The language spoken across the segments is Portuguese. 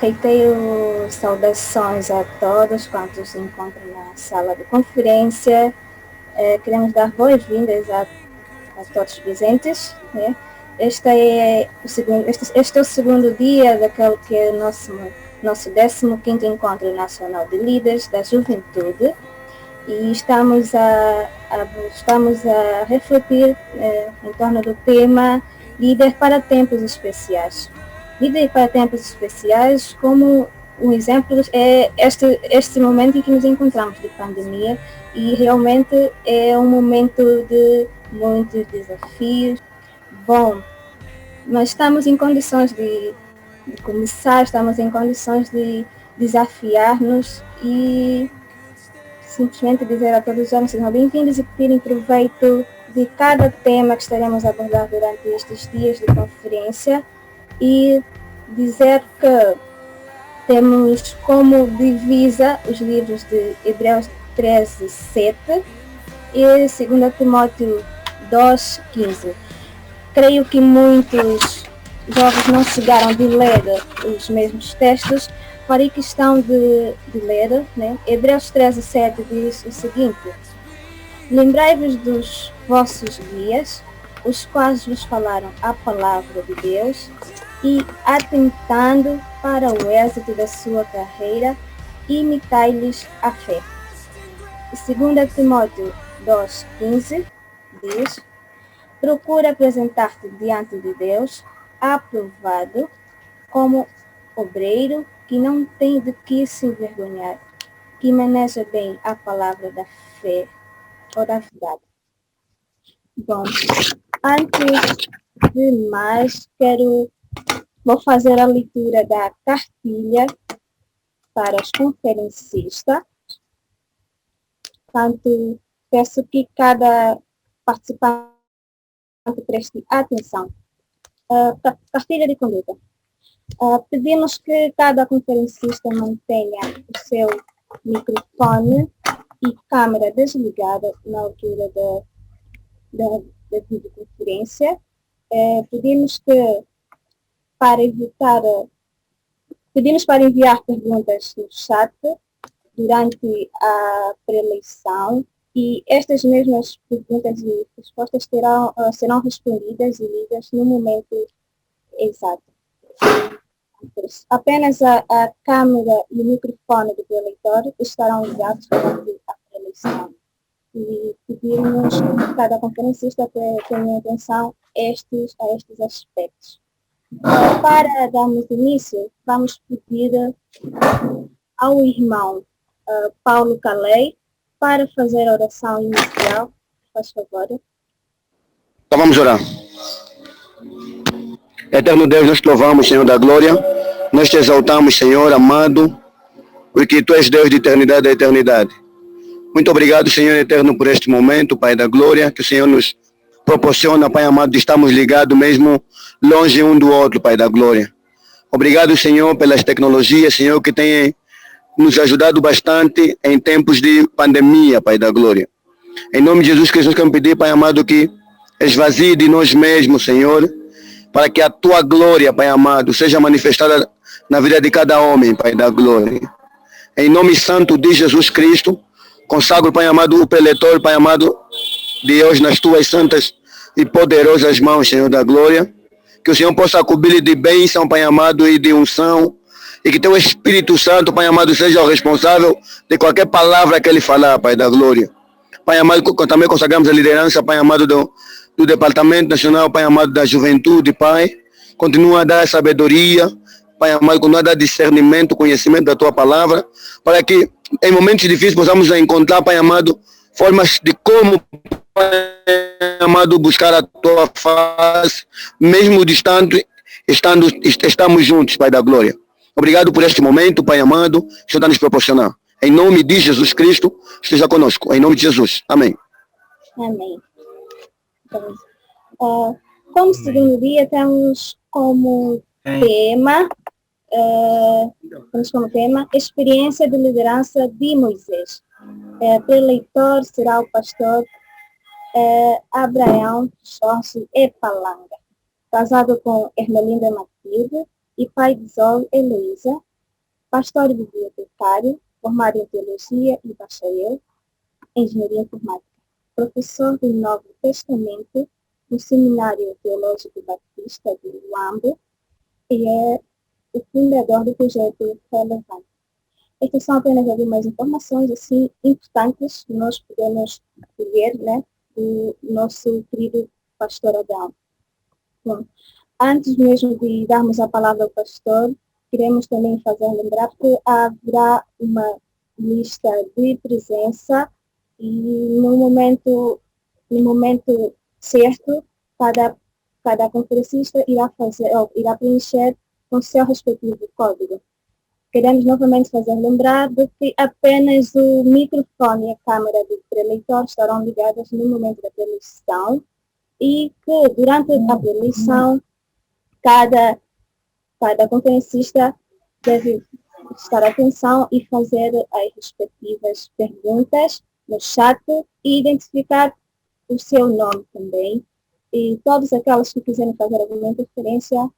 Reitero saudações a todos quantos se encontram na sala de conferência. Queremos dar boas-vindas a todos presentes. Né? Este é o segundo dia daquele que é o nosso 15º Encontro Nacional de Líderes da Juventude. E estamos a refletir em torno do tema Líder para Tempos Especiais. Líder para tempos especiais, como um exemplo é este momento em que nos encontramos de pandemia, e realmente é um momento de muitos desafios. Bom, mas estamos em condições de começar, estamos em condições de desafiar-nos e simplesmente dizer a todos os anos sejam bem-vindos e que tirem proveito de cada tema que estaremos a abordar durante estes dias de conferência. E dizer que temos como divisa os livros de Hebreus 13:7 e 2 Timóteo 2:15. Creio que muitos jovens não chegaram de ler os mesmos textos, farei questão de ler. Né? Hebreus 13:7 diz o seguinte: lembrai-vos dos vossos guias, os quais vos falaram a palavra de Deus, e atentando para o êxito da sua carreira, imitai-lhes a fé. E 2 Timóteo 2:15 diz: procura apresentar-te diante de Deus, aprovado, como obreiro que não tem de que se envergonhar, que maneja bem a palavra da fé ou da verdade. Bom, antes de mais, vou fazer a leitura da cartilha para os conferencistas. Portanto, peço que cada participante preste atenção. Cartilha de conduta. Pedimos que cada conferencista mantenha o seu microfone e câmera desligada na altura da videoconferência. Pedimos para enviar perguntas no chat durante a pré-eleição, e estas mesmas perguntas e respostas serão respondidas e lidas no momento exato. Apenas a câmera e o microfone do eleitor estarão ligados durante a pré-eleição. E pedimos que cada conferencista tenha atenção a estes aspectos. Para darmos início, vamos pedir ao irmão Paulo Calei para fazer a oração inicial. Faz favor. Então vamos orar. Eterno Deus, nós te louvamos, Senhor da glória. Nós te exaltamos, Senhor amado, porque Tu és Deus de eternidade a eternidade. Muito obrigado, Senhor eterno, por este momento, Pai da glória, que o Senhor nos proporciona, Pai amado, de estarmos ligados mesmo longe um do outro, Pai da glória. Obrigado, Senhor, pelas tecnologias, Senhor, que têm nos ajudado bastante em tempos de pandemia, Pai da glória. Em nome de Jesus Cristo, nós queremos pedir, Pai amado, que esvazie de nós mesmos, Senhor, para que a Tua glória, Pai amado, seja manifestada na vida de cada homem, Pai da glória. Em nome santo de Jesus Cristo, consagro, Pai amado, o preletor, Pai amado, Deus, nas Tuas santas e poderosas mãos, Senhor da glória. Que o Senhor possa cobrir de bênção, Pai amado, e de unção, e que Teu Espírito Santo, Pai amado, seja o responsável de qualquer palavra que Ele falar, Pai da glória. Pai amado, também consagramos a liderança, Pai amado, do Departamento Nacional, Pai amado, da Juventude, Pai. Continua a dar sabedoria, Pai amado, continua a dar discernimento, conhecimento da Tua palavra, para que em momentos difíceis possamos encontrar, Pai amado, formas de como, Pai amado, buscar a Tua face, mesmo distante, estamos juntos, Pai da Glória. Obrigado por este momento, Pai amado, que o Senhor está nos proporcionar. Em nome de Jesus Cristo, esteja conosco. Em nome de Jesus. Amém. Amém. Então, como segundo dia, temos como tema experiência de liderança de Moisés. Preleitor será o pastor Abraão Jorge Epalanga, casado com Ermelinda Matilde e pai de Zol Heloísa, pastor e bibliotecário, formado em teologia e bacharel em engenharia informática, professor do Novo Testamento no Seminário Teológico Batista de Luambo e é o fundador do projeto Relevante. Estas são apenas algumas informações assim importantes que nós podemos ver, né, do nosso querido pastor Adão. Bom, antes mesmo de darmos a palavra ao pastor, queremos também fazer lembrar que haverá uma lista de presença e no momento certo, cada conferencista irá preencher com seu respectivo código. Queremos novamente fazer lembrar de que apenas o microfone e a câmera do preleitor estarão ligadas no momento da preleição e que durante a preleição cada conferencista deve prestar atenção e fazer as respectivas perguntas no chat e identificar o seu nome também. E todos aqueles que quiserem fazer alguma interferência,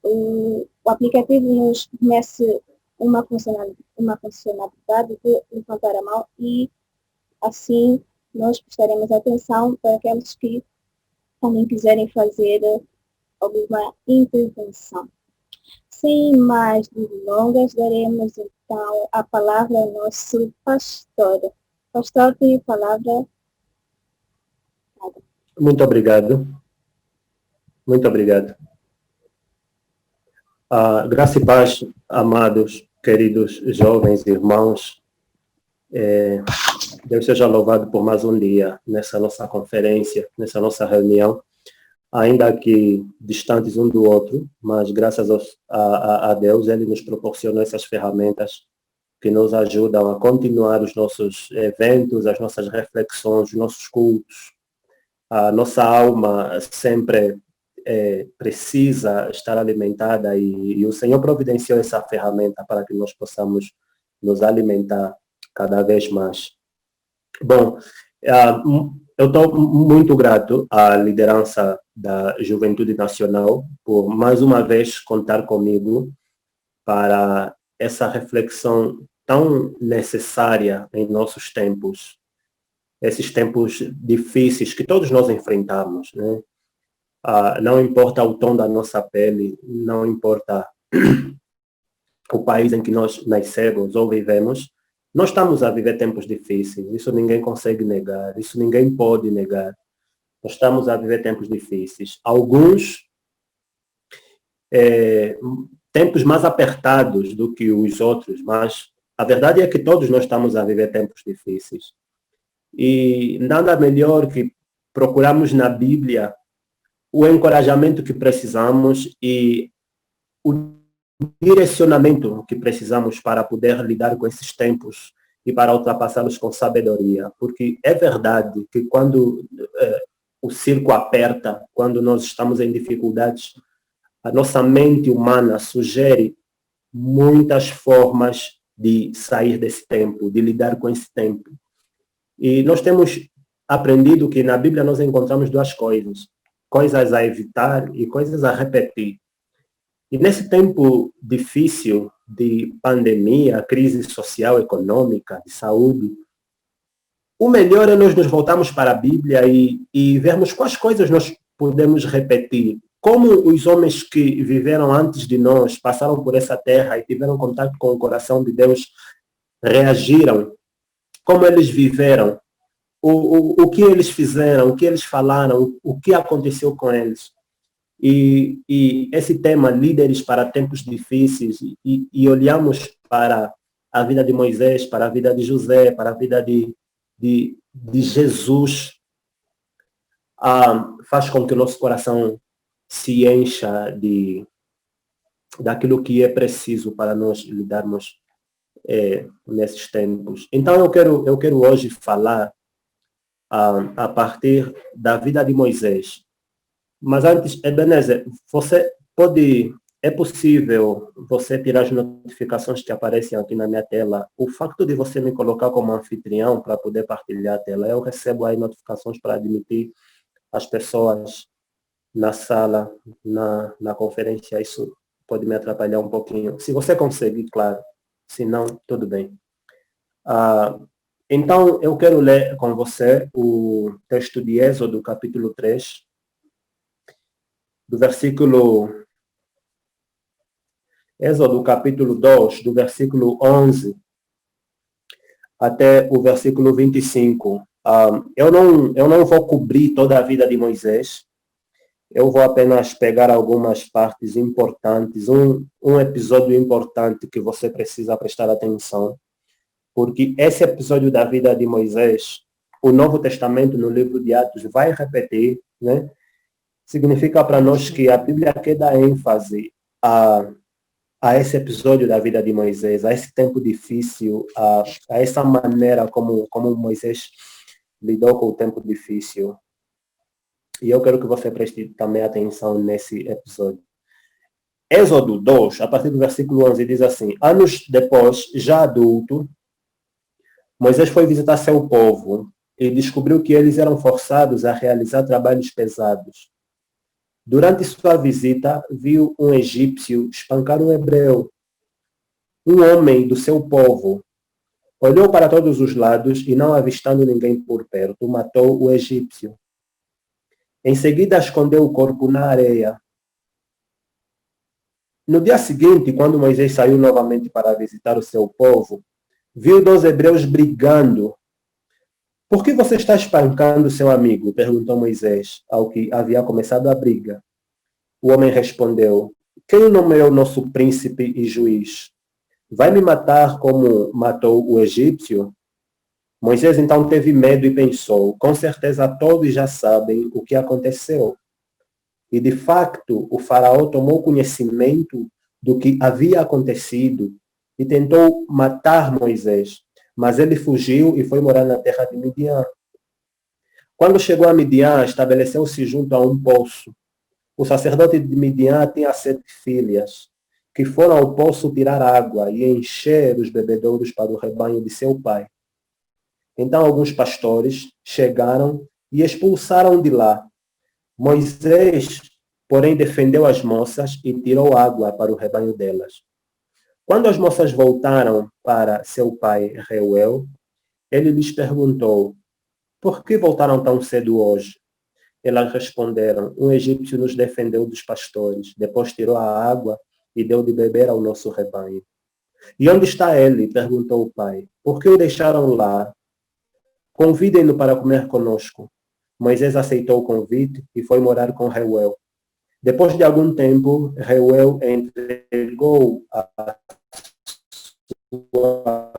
o aplicativo nos fornece uma funcionalidade de levantar a mão e assim nós prestaremos atenção para aqueles que também quiserem fazer alguma intervenção. Sem mais delongas, daremos então a palavra ao nosso pastor. Pastor, tem a palavra. Muito obrigado. Muito obrigado. Graça e paz, amados, queridos jovens irmãos. Deus seja louvado por mais um dia nessa nossa conferência, nessa nossa reunião, ainda que distantes um do outro, mas graças a Deus, Ele nos proporcionou essas ferramentas que nos ajudam a continuar os nossos eventos, as nossas reflexões, os nossos cultos. A nossa alma sempre precisa estar alimentada e o Senhor providenciou essa ferramenta para que nós possamos nos alimentar cada vez mais. Bom, eu estou muito grato à liderança da Juventude Nacional por mais uma vez contar comigo para essa reflexão tão necessária em nossos tempos, esses tempos difíceis que todos nós enfrentamos, né? Não importa o tom da nossa pele, não importa o país em que nós nascemos ou vivemos, nós estamos a viver tempos difíceis, isso ninguém consegue negar, isso ninguém pode negar. Nós estamos a viver tempos difíceis. Alguns tempos mais apertados do que os outros, mas a verdade é que todos nós estamos a viver tempos difíceis. E nada melhor que procurarmos na Bíblia o encorajamento que precisamos e o direcionamento que precisamos para poder lidar com esses tempos e para ultrapassá-los com sabedoria. Porque é verdade que quando o circo aperta, quando nós estamos em dificuldades, a nossa mente humana sugere muitas formas de sair desse tempo, de lidar com esse tempo. E nós temos aprendido que na Bíblia nós encontramos duas coisas: coisas a evitar e coisas a repetir. E nesse tempo difícil de pandemia, crise social, econômica, de saúde, o melhor é nós nos voltarmos para a Bíblia e vermos quais coisas nós podemos repetir. Como os homens que viveram antes de nós, passaram por essa terra e tiveram contato com o coração de Deus, reagiram, como eles viveram, o que eles fizeram, o que eles falaram, o que aconteceu com eles. E esse tema, líderes para tempos difíceis, e olhamos para a vida de Moisés, para a vida de José, para a vida de Jesus, faz com que o nosso coração se encha de daquilo que é preciso para nós lidarmos nesses tempos. Então, eu quero hoje falar a partir da vida de Moisés. Mas antes, Ebenezer, é possível você tirar as notificações que aparecem aqui na minha tela? O facto de você me colocar como anfitrião para poder partilhar a tela, eu recebo aí notificações para admitir as pessoas na sala, na conferência. Isso pode me atrapalhar um pouquinho. Se você conseguir, claro. Se não, tudo bem. Então, eu quero ler com você o texto de Êxodo, capítulo 3, do versículo... Êxodo, capítulo 2, do versículo 11 até o versículo 25. Eu não vou cobrir toda a vida de Moisés. Eu vou apenas pegar algumas partes importantes, um episódio importante que você precisa prestar atenção, porque esse episódio da vida de Moisés, o Novo Testamento no livro de Atos vai repetir, né? Significa para nós que a Bíblia quer dar ênfase a esse episódio da vida de Moisés, a esse tempo difícil, a essa maneira como Moisés lidou com o tempo difícil. E eu quero que você preste também atenção nesse episódio. Êxodo 2, a partir do versículo 11, diz assim: anos depois, já adulto, Moisés foi visitar seu povo e descobriu que eles eram forçados a realizar trabalhos pesados. Durante sua visita, viu um egípcio espancar um hebreu. Um homem do seu povo olhou para todos os lados e, não avistando ninguém por perto, matou o egípcio. Em seguida, escondeu o corpo na areia. No dia seguinte, quando Moisés saiu novamente para visitar o seu povo, viu 2 hebreus brigando. Por que você está espancando seu amigo? Perguntou Moisés, ao que havia começado a briga. O homem respondeu: quem nomeou nosso príncipe e juiz? Vai me matar como matou o egípcio? Moisés então teve medo e pensou: com certeza todos já sabem o que aconteceu. E de facto, o faraó tomou conhecimento do que havia acontecido e tentou matar Moisés, mas ele fugiu e foi morar na terra de Midian. Quando chegou a Midian, estabeleceu-se junto a um poço. O sacerdote de Midian tinha 7 filhas, que foram ao poço tirar água e encher os bebedouros para o rebanho de seu pai. Então alguns pastores chegaram e expulsaram de lá. Moisés, porém, defendeu as moças e tirou água para o rebanho delas. Quando as moças voltaram para seu pai Reuel, ele lhes perguntou: por que voltaram tão cedo hoje? Elas responderam: um egípcio nos defendeu dos pastores, depois tirou a água e deu de beber ao nosso rebanho. E onde está ele? Perguntou o pai. Por que o deixaram lá? Convidem-no para comer conosco. Moisés aceitou o convite e foi morar com Reuel. Depois de algum tempo, Reuel entregou a sua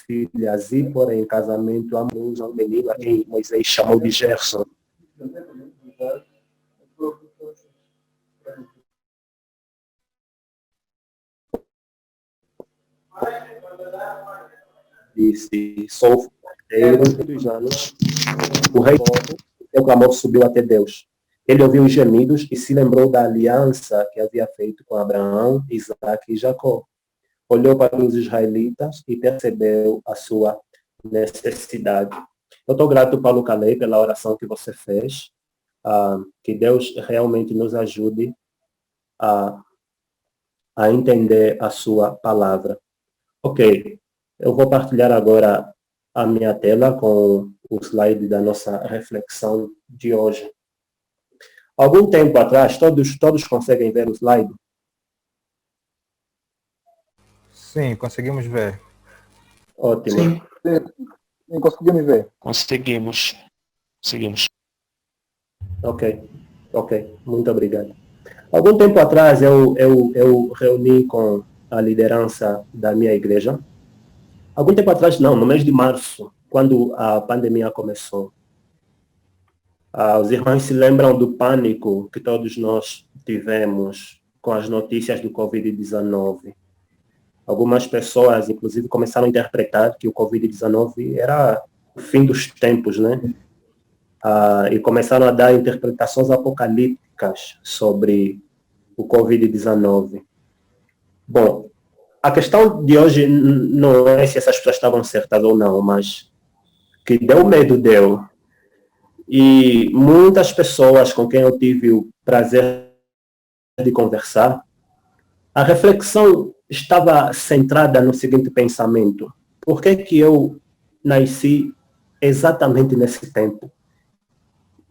filha Zípora em casamento a uma menina que Moisés chamou de Gerson. Disse: sou porteiro dos anos. O rei, seu clamor subiu até Deus. Ele ouviu os gemidos e se lembrou da aliança que havia feito com Abraão, Isaque e Jacó. Olhou para os israelitas e percebeu a sua necessidade. Eu estou grato, Paulo Calei, pela oração que você fez. Que Deus realmente nos ajude a entender a sua palavra. Ok, eu vou partilhar agora a minha tela com o slide da nossa reflexão de hoje. Algum tempo atrás, todos conseguem ver o slide? Sim, conseguimos ver. Ótimo. Sim, conseguimos ver. Conseguimos. Ok. Muito obrigado. Algum tempo atrás, eu reuni com a liderança da minha igreja. Algum tempo atrás, não, no mês de março, quando a pandemia começou. Os irmãos se lembram do pânico que todos nós tivemos com as notícias do Covid-19. Algumas pessoas, inclusive, começaram a interpretar que o Covid-19 era o fim dos tempos, né? E começaram a dar interpretações apocalípticas sobre o Covid-19. Bom, a questão de hoje não é se essas pessoas estavam certas ou não, mas que deu medo, deu. E muitas pessoas com quem eu tive o prazer de conversar, a reflexão estava centrada no seguinte pensamento: por que que eu nasci exatamente nesse tempo?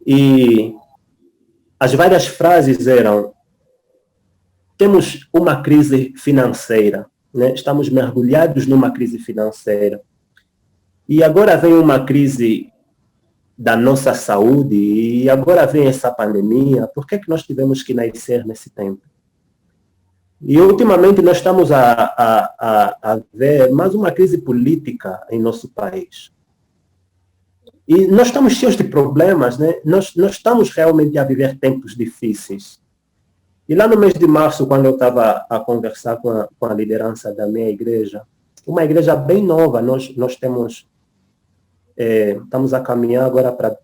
E as várias frases eram: temos uma crise financeira, né? Estamos mergulhados numa crise financeira. E agora vem uma crise da nossa saúde, e agora vem essa pandemia. Por que que nós tivemos que nascer nesse tempo? E ultimamente nós estamos a ver mais uma crise política em nosso país. E nós estamos cheios de problemas, né? Nós estamos realmente a viver tempos difíceis. E lá no mês de março, quando eu estava a conversar com a liderança da minha igreja, uma igreja bem nova, nós temos, estamos a caminhar agora para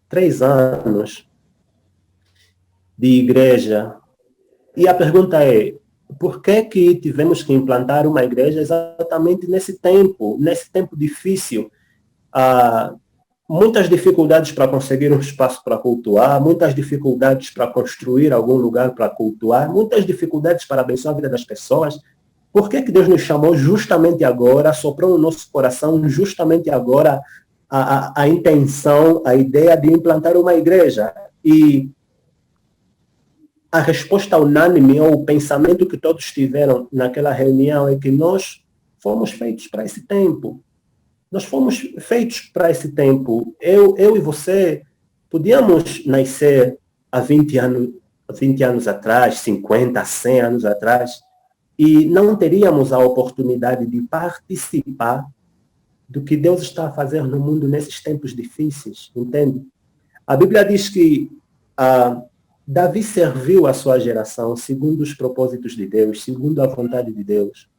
3 anos de igreja. E a pergunta é: por que que tivemos que implantar uma igreja exatamente nesse tempo difícil? Muitas dificuldades para conseguir um espaço para cultuar, muitas dificuldades para construir algum lugar para cultuar, muitas dificuldades para abençoar a vida das pessoas. Por que que Deus nos chamou justamente agora, soprou no nosso coração justamente agora a intenção, a ideia de implantar uma igreja? E a resposta unânime, ou o pensamento que todos tiveram naquela reunião, é que nós fomos feitos para esse tempo. Nós fomos feitos para esse tempo. Eu e você podíamos nascer há 20 anos atrás, 50, 100 anos atrás, e não teríamos a oportunidade de participar do que Deus está a fazer no mundo nesses tempos difíceis, entende? A Bíblia diz que Davi serviu a sua geração segundo os propósitos de Deus, segundo a vontade de Deus.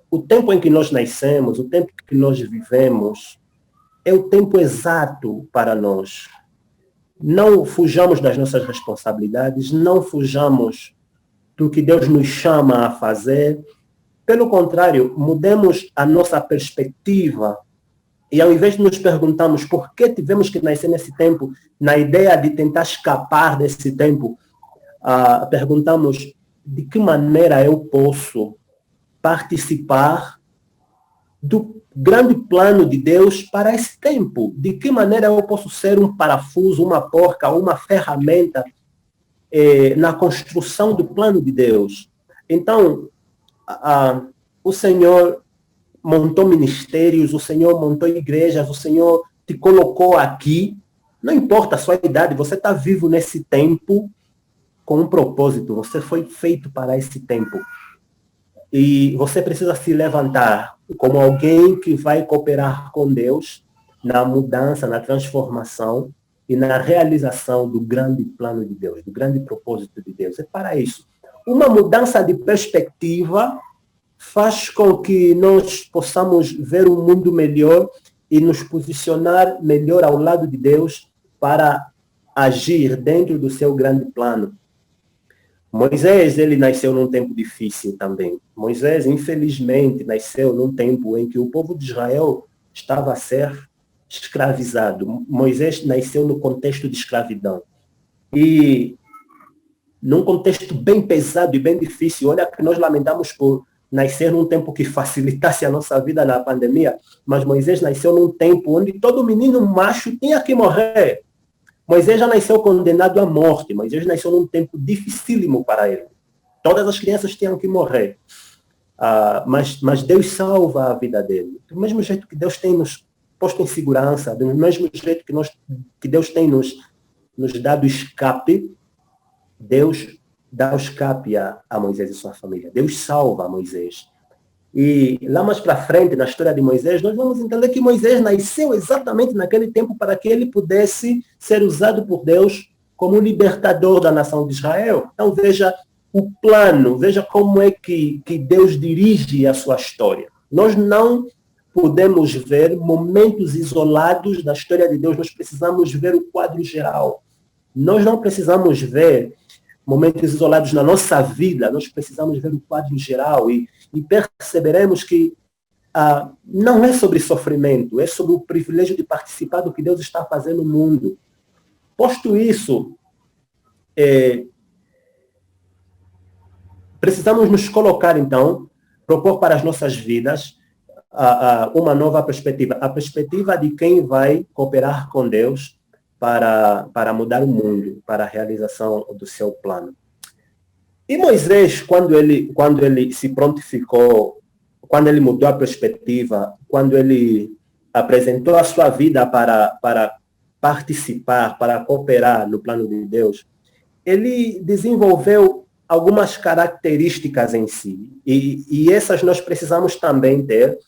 O tempo em que nós nascemos, o tempo que nós vivemos, é o tempo exato para nós. Não fujamos das nossas responsabilidades, não fujamos do que Deus nos chama a fazer. Pelo contrário, mudemos a nossa perspectiva e, ao invés de nos perguntarmos por que tivemos que nascer nesse tempo, na ideia de tentar escapar desse tempo, perguntamos: de que maneira eu posso participar do grande plano de Deus para esse tempo? De que maneira eu posso ser um parafuso, uma porca, uma ferramenta na construção do plano de Deus? Então, o Senhor montou ministérios, o Senhor montou igrejas, o Senhor te colocou aqui. Não importa a sua idade, você está vivo nesse tempo com um propósito. Você foi feito para esse tempo. E você precisa se levantar como alguém que vai cooperar com Deus na mudança, na transformação e na realização do grande plano de Deus, do grande propósito de Deus. É para isso. Uma mudança de perspectiva faz com que nós possamos ver um mundo melhor e nos posicionar melhor ao lado de Deus para agir dentro do seu grande plano. Moisés, ele nasceu num tempo difícil também. Moisés, infelizmente, nasceu num tempo em que o povo de Israel estava a ser escravizado. Moisés nasceu no contexto de escravidão. E num contexto bem pesado e bem difícil. Olha que nós lamentamos por nascer num tempo que facilitasse a nossa vida na pandemia, mas Moisés nasceu num tempo onde todo menino macho tinha que morrer. Moisés já nasceu condenado à morte. Moisés nasceu num tempo dificílimo para ele. Todas as crianças tinham que morrer. Mas Deus salva a vida dele. Do mesmo jeito que Deus tem nos posto em segurança, do mesmo jeito que Deus tem nos dado escape, Deus dá o escape a Moisés e sua família. Deus salva Moisés. E lá mais para frente, na história de Moisés, nós vamos entender que Moisés nasceu exatamente naquele tempo para que ele pudesse ser usado por Deus como libertador da nação de Israel. Então veja, o plano, veja como é que Deus dirige a sua história. Nós não podemos ver momentos isolados da história de Deus, nós precisamos ver o quadro geral. Nós não precisamos ver momentos isolados na nossa vida, nós precisamos ver o quadro geral e perceberemos que não é sobre sofrimento, é sobre o privilégio de participar do que Deus está fazendo no mundo. Posto isso, precisamos nos colocar, então, propor para as nossas vidas uma nova perspectiva, a perspectiva de quem vai cooperar com Deus para mudar o mundo, para a realização do seu plano. E Moisés, quando ele se prontificou, quando ele mudou a perspectiva, quando ele apresentou a sua vida para participar, para cooperar no plano de Deus, ele desenvolveu algumas características em si. E essas nós precisamos também ter,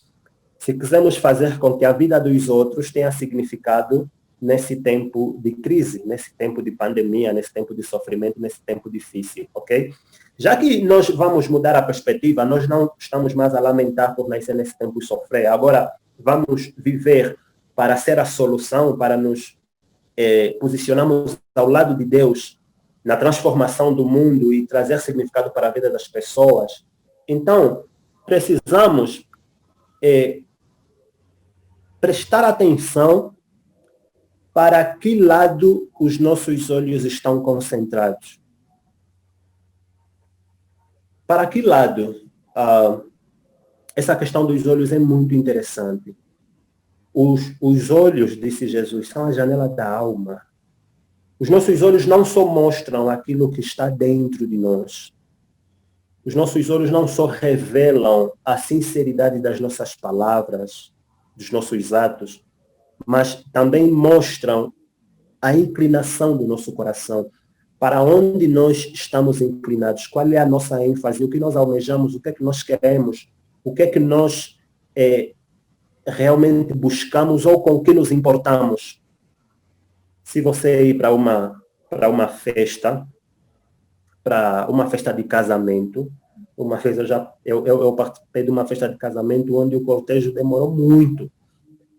se quisermos fazer com que a vida dos outros tenha significado nesse tempo de crise, nesse tempo de pandemia, nesse tempo de sofrimento, nesse tempo difícil, ok? Já que nós vamos mudar a perspectiva, nós não estamos mais a lamentar por nascer nesse tempo e sofrer. Agora, vamos viver para ser a solução, para nos posicionarmos ao lado de Deus na transformação do mundo e trazer significado para a vida das pessoas. Então, precisamos prestar atenção para que lado os nossos olhos estão concentrados. Para que lado? Essa questão dos olhos é muito interessante. Os olhos, disse Jesus, são a janela da alma. Os nossos olhos não só mostram aquilo que está dentro de nós. Os nossos olhos não só revelam a sinceridade das nossas palavras, dos nossos atos, mas também mostram a inclinação do nosso coração, para onde nós estamos inclinados, qual é a nossa ênfase, o que nós almejamos, o que é que nós queremos, o que é que nós realmente buscamos ou com o que nos importamos. Se você ir para uma festa de casamento, uma vez eu participei de uma festa de casamento onde o cortejo demorou muito.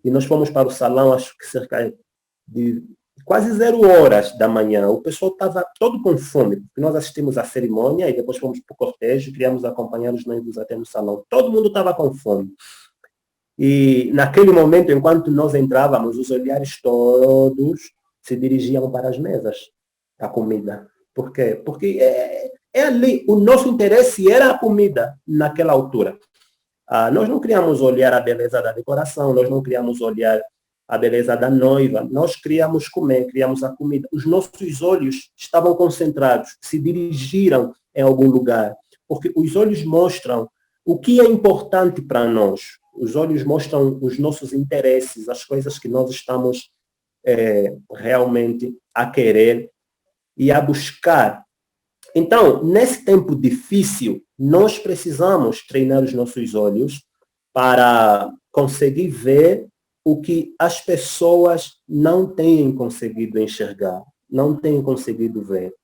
E nós fomos para o salão, acho que cerca de quase 0 horas da manhã. O pessoal estava todo com fome, porque nós assistimos à cerimônia e depois fomos para o cortejo, queríamos acompanhar os noivos até no salão. Todo mundo estava com fome. E naquele momento, enquanto nós entrávamos, os olhares todos se dirigiam para as mesas, a comida. Por quê? Porque é ali, o nosso interesse era a comida naquela altura. Nós não queríamos olhar a beleza da decoração, nós não queríamos olhar a beleza da noiva, nós queríamos comer, queríamos a comida. Os nossos olhos estavam concentrados, se dirigiram em algum lugar, porque os olhos mostram o que é importante para nós. Os olhos mostram os nossos interesses, as coisas que nós estamos realmente a querer e a buscar. Então, nesse tempo difícil, nós precisamos treinar os nossos olhos para conseguir ver o que as pessoas não têm conseguido enxergar, não têm conseguido ver.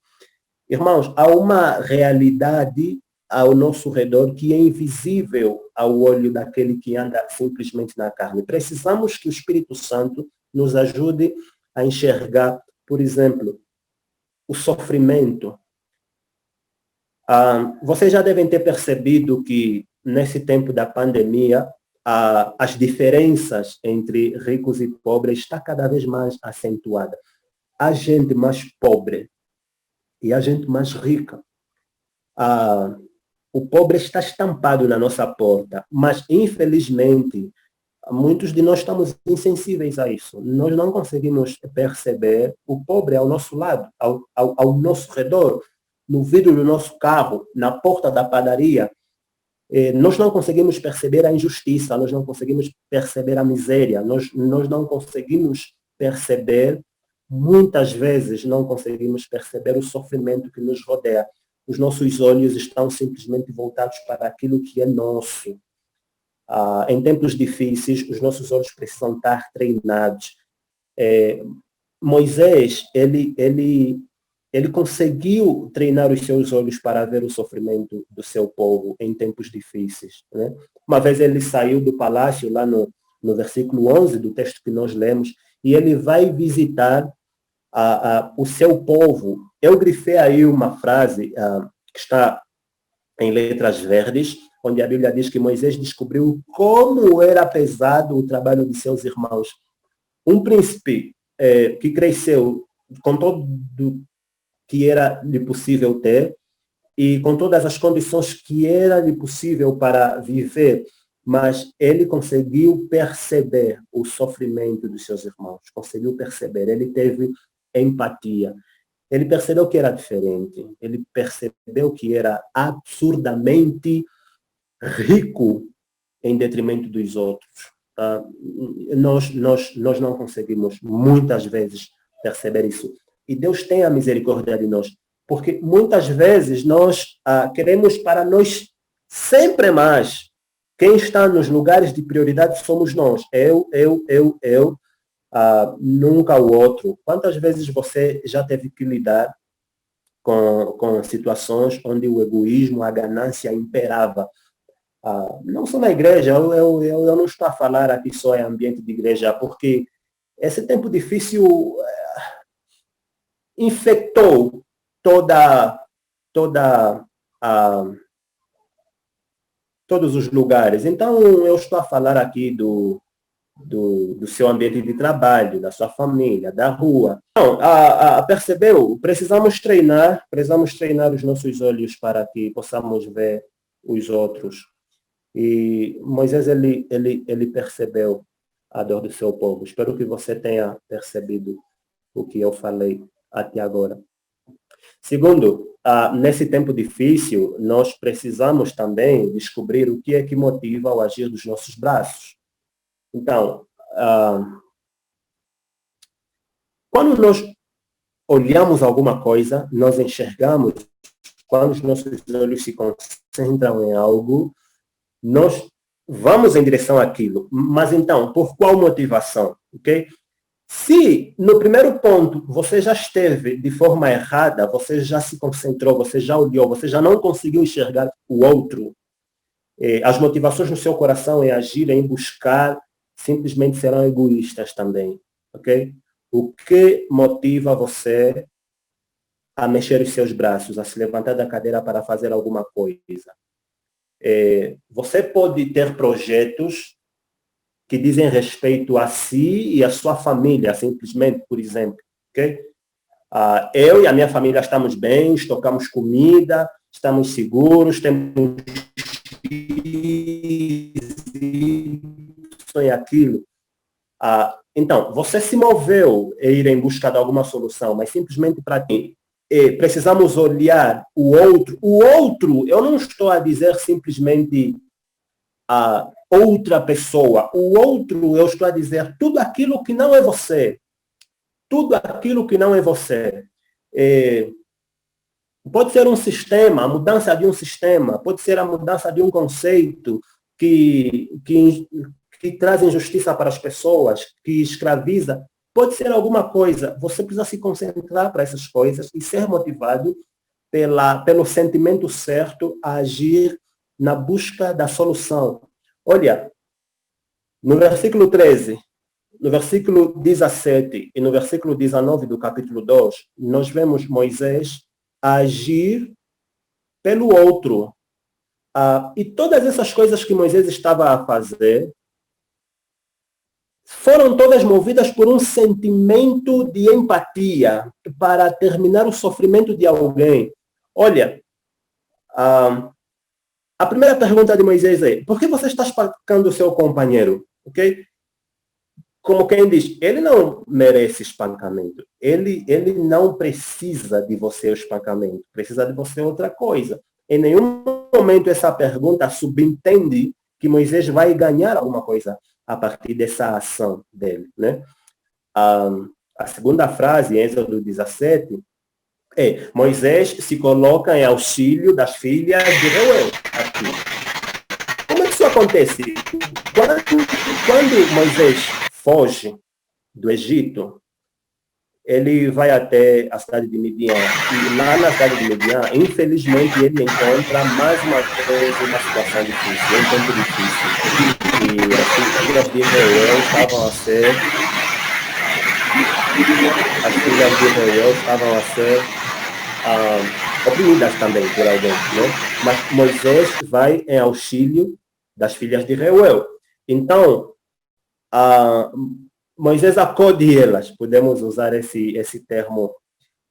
Irmãos, há uma realidade ao nosso redor que é invisível ao olho daquele que anda simplesmente na carne. Precisamos que o Espírito Santo nos ajude a enxergar, por exemplo, o sofrimento. Vocês já devem ter percebido que, nesse tempo da pandemia, as diferenças entre ricos e pobres está cada vez mais acentuada. Há gente mais pobre e há gente mais rica. O pobre está estampado na nossa porta, mas, infelizmente, muitos de nós estamos insensíveis a isso. Nós não conseguimos perceber o pobre ao nosso lado, ao nosso redor, no vidro do nosso carro, na porta da padaria. Nós não conseguimos perceber a injustiça, nós não conseguimos perceber a miséria, nós não conseguimos perceber, muitas vezes não conseguimos perceber o sofrimento que nos rodeia. Os nossos olhos estão simplesmente voltados para aquilo que é nosso. Em tempos difíceis, os nossos olhos precisam estar treinados. Moisés, ele ele conseguiu treinar os seus olhos para ver o sofrimento do seu povo em tempos difíceis, né? Uma vez ele saiu do palácio, lá no versículo 11 do texto que nós lemos, e ele vai visitar o seu povo. Eu grifei aí uma frase que está em letras verdes, onde a Bíblia diz que Moisés descobriu como era pesado o trabalho de seus irmãos. Um príncipe que cresceu com todo que era-lhe possível ter e com todas as condições que era-lhe possível para viver, mas ele conseguiu perceber o sofrimento dos seus irmãos, conseguiu perceber, ele teve empatia. Ele percebeu que era diferente, ele percebeu que era absurdamente rico em detrimento dos outros. Nós não conseguimos muitas vezes perceber isso. E Deus tem a misericórdia de nós, porque muitas vezes nós queremos para nós sempre mais. Quem está nos lugares de prioridade somos nós. Eu, nunca o outro. Quantas vezes você já teve que lidar com situações onde o egoísmo, a ganância imperava? Não só na igreja, eu não estou a falar aqui só em ambiente de igreja, porque esse tempo difícil infectou todos os lugares. Então, eu estou a falar aqui do seu ambiente de trabalho, da sua família, da rua. Então, percebeu? Precisamos treinar os nossos olhos para que possamos ver os outros. E Moisés, ele percebeu a dor do seu povo. Espero que você tenha percebido o que eu falei até agora. Segundo, nesse tempo difícil, nós precisamos também descobrir o que é que motiva o agir dos nossos braços. Então, quando nós olhamos alguma coisa, nós enxergamos, quando os nossos olhos se concentram em algo, nós vamos em direção àquilo. Mas então, por qual motivação? Okay? Se no primeiro ponto você já esteve de forma errada, você já se concentrou, você já olhou, você já não conseguiu enxergar o outro, as motivações no seu coração em agir, em buscar, simplesmente serão egoístas também, ok? O que motiva você a mexer os seus braços, a se levantar da cadeira para fazer alguma coisa? Você pode ter projetos que dizem respeito a si e a sua família, simplesmente, por exemplo, ok? Eu e a minha família estamos bem, estocamos comida, estamos seguros, temos isso e aquilo. Então, você se moveu a ir em busca de alguma solução, mas simplesmente para ti. Precisamos olhar o outro. O outro, eu não estou a dizer simplesmente a outra pessoa. O outro, eu estou a dizer tudo aquilo que não é você. Tudo aquilo que não é você. Pode ser um sistema, a mudança de um sistema, pode ser a mudança de um conceito que traz injustiça para as pessoas, que escraviza. Pode ser alguma coisa. Você precisa se concentrar para essas coisas e ser motivado pelo sentimento certo a agir na busca da solução. Olha, no versículo 13, no versículo 17 e no versículo 19 do capítulo 2, nós vemos Moisés agir pelo outro. E todas essas coisas que Moisés estava a fazer foram todas movidas por um sentimento de empatia para terminar o sofrimento de alguém. Olha, a primeira pergunta de Moisés é: por que você está espancando o seu companheiro? Okay? Como quem diz, ele não merece espancamento. Ele não precisa de você o espancamento. Precisa de você outra coisa. Em nenhum momento essa pergunta subentende que Moisés vai ganhar alguma coisa a partir dessa ação dele, né? A segunda frase, em Êxodo 17, Moisés se coloca em auxílio das filhas de Reuel. Como é que isso acontece? Quando Moisés foge do Egito, ele vai até a cidade de Midian. E lá na cidade de Midian, infelizmente, ele encontra mais uma vez uma situação difícil, um tempo difícil. E as filhas de Reuel estavam a ser... As filhas de Reuel estavam a ser oprimidas também por alguém, né? Mas Moisés vai em auxílio das filhas de Reuel. Então, Moisés acode elas, podemos usar esse termo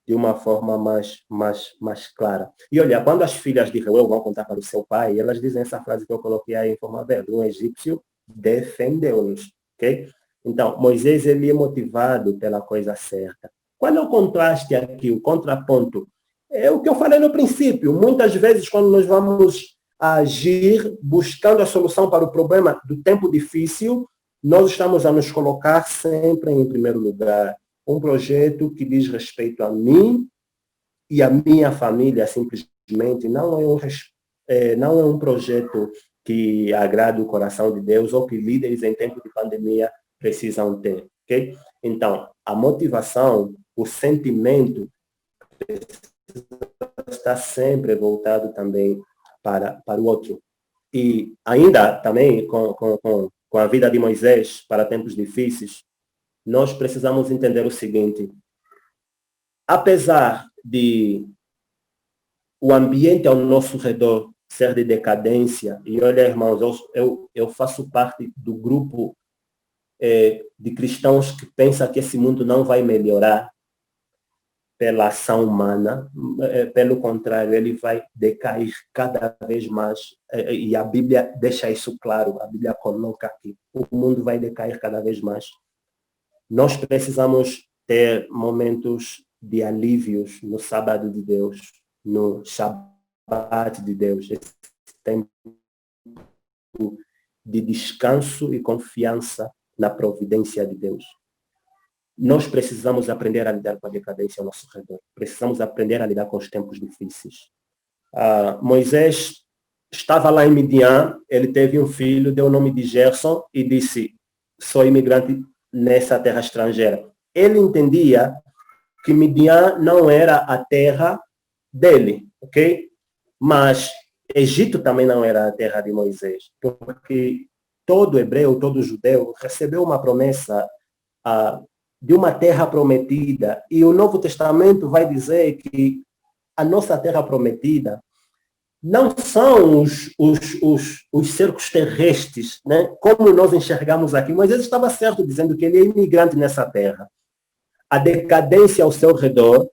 de uma forma mais clara. E olha, quando as filhas de Reuel vão contar para o seu pai, elas dizem essa frase que eu coloquei aí em forma verde: um egípcio defendeu-nos, ok? Então, Moisés, ele é motivado pela coisa certa. Qual é o contraste aqui, o contraponto? É o que eu falei no princípio. Muitas vezes, quando nós vamos agir buscando a solução para o problema do tempo difícil, nós estamos a nos colocar sempre em primeiro lugar. Um projeto que diz respeito a mim e a minha família, simplesmente, não é um projeto que agrada o coração de Deus ou que líderes em tempo de pandemia precisam ter. Okay? Então, a motivação, o sentimento está sempre voltado também para o outro. E ainda também com a vida de Moisés para tempos difíceis, nós precisamos entender o seguinte: apesar de o ambiente ao nosso redor ser de decadência, e olha, irmãos, eu faço parte do grupo de cristãos que pensa que esse mundo não vai melhorar pela ação humana, pelo contrário, ele vai decair cada vez mais, e a Bíblia deixa isso claro, a Bíblia coloca aqui, o mundo vai decair cada vez mais. Nós precisamos ter momentos de alívios no sábado de Deus, no Shabat de Deus, esse tempo de descanso e confiança na providência de Deus. Nós precisamos aprender a lidar com a decadência ao nosso redor. Precisamos aprender a lidar com os tempos difíceis. Moisés estava lá em Midian, ele teve um filho, deu o nome de Gerson e disse: sou imigrante nessa terra estrangeira. Ele entendia que Midian não era a terra dele, ok? Mas Egito também não era a terra de Moisés, porque todo hebreu, todo judeu recebeu uma promessa de uma terra prometida, e o Novo Testamento vai dizer que a nossa terra prometida não são os cercos terrestres, né? Como nós enxergamos aqui. Moisés estava certo dizendo que ele é imigrante nessa terra. A decadência ao seu redor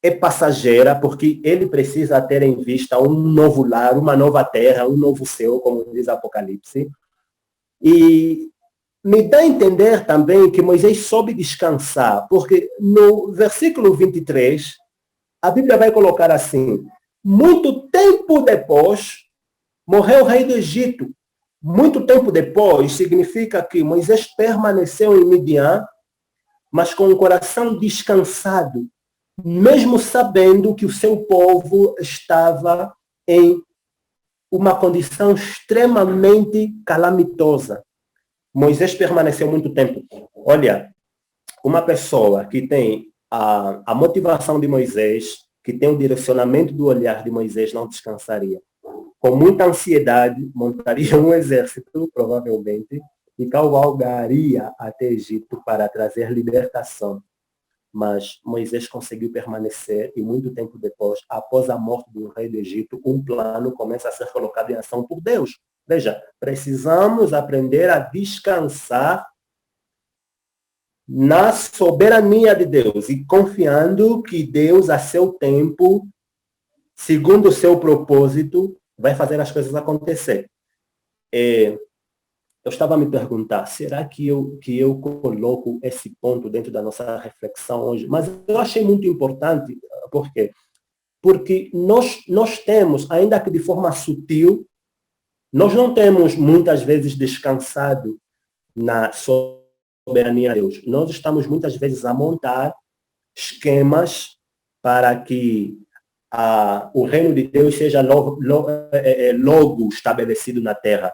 é passageira, porque ele precisa ter em vista um novo lar, uma nova terra, um novo céu, como diz Apocalipse. E me dá a entender também que Moisés soube descansar, porque no versículo 23, a Bíblia vai colocar assim: muito tempo depois, morreu o rei do Egito. Muito tempo depois significa que Moisés permaneceu em Midian, mas com o coração descansado, mesmo sabendo que o seu povo estava em uma condição extremamente calamitosa. Moisés permaneceu muito tempo. Olha, uma pessoa que tem a motivação de Moisés, que tem o direcionamento do olhar de Moisés, não descansaria. Com muita ansiedade, montaria um exército, provavelmente, e cavalgaria até Egito para trazer libertação. Mas Moisés conseguiu permanecer, e muito tempo depois, após a morte do rei do Egito, um plano começa a ser colocado em ação por Deus. Veja, precisamos aprender a descansar na soberania de Deus e confiando que Deus, a seu tempo, segundo o seu propósito, vai fazer as coisas acontecer. Eu estava a me perguntar, será que eu coloco esse ponto dentro da nossa reflexão hoje? Mas eu achei muito importante. Por quê? Porque nós temos, ainda que de forma sutil, nós não temos muitas vezes descansado na soberania de Deus. Nós estamos muitas vezes a montar esquemas para que o reino de Deus seja logo estabelecido na terra.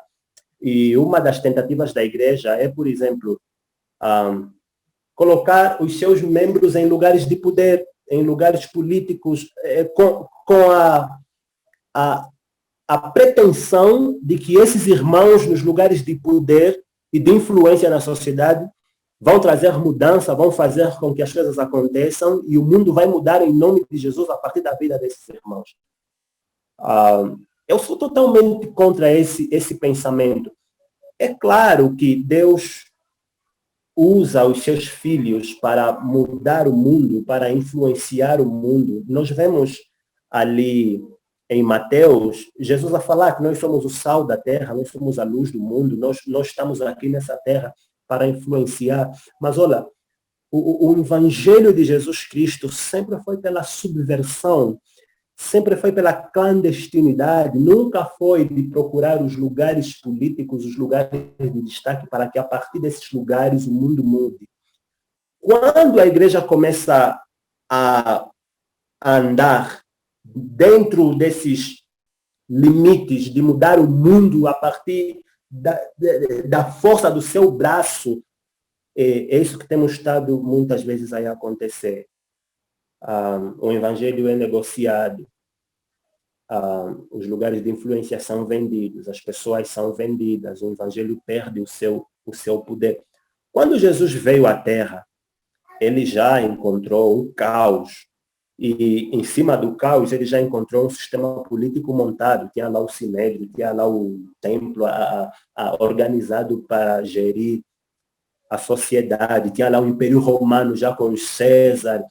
E uma das tentativas da igreja é, por exemplo, colocar os seus membros em lugares de poder, em lugares políticos, com a pretensão de que esses irmãos nos lugares de poder e de influência na sociedade vão trazer mudança, vão fazer com que as coisas aconteçam e o mundo vai mudar em nome de Jesus a partir da vida desses irmãos. Eu sou totalmente contra esse pensamento. É claro que Deus usa os seus filhos para mudar o mundo, para influenciar o mundo. Nós vemos ali em Mateus, Jesus a falar que nós somos o sal da terra, nós somos a luz do mundo, nós estamos aqui nessa terra para influenciar. Mas olha, o evangelho de Jesus Cristo sempre foi pela subversão, sempre foi pela clandestinidade, nunca foi de procurar os lugares políticos, os lugares de destaque, para que a partir desses lugares o mundo mude. Quando a igreja começa a andar dentro desses limites de mudar o mundo a partir da força do seu braço, é isso que temos estado muitas vezes aí a acontecer. O evangelho é negociado, os lugares de influência são vendidos, as pessoas são vendidas, o evangelho perde o seu poder. Quando Jesus veio à Terra, ele já encontrou um caos, e em cima do caos ele já encontrou um sistema político montado, tinha lá o Sinédrio, tinha lá o templo organizado para gerir a sociedade, tinha lá o Império Romano já com os César.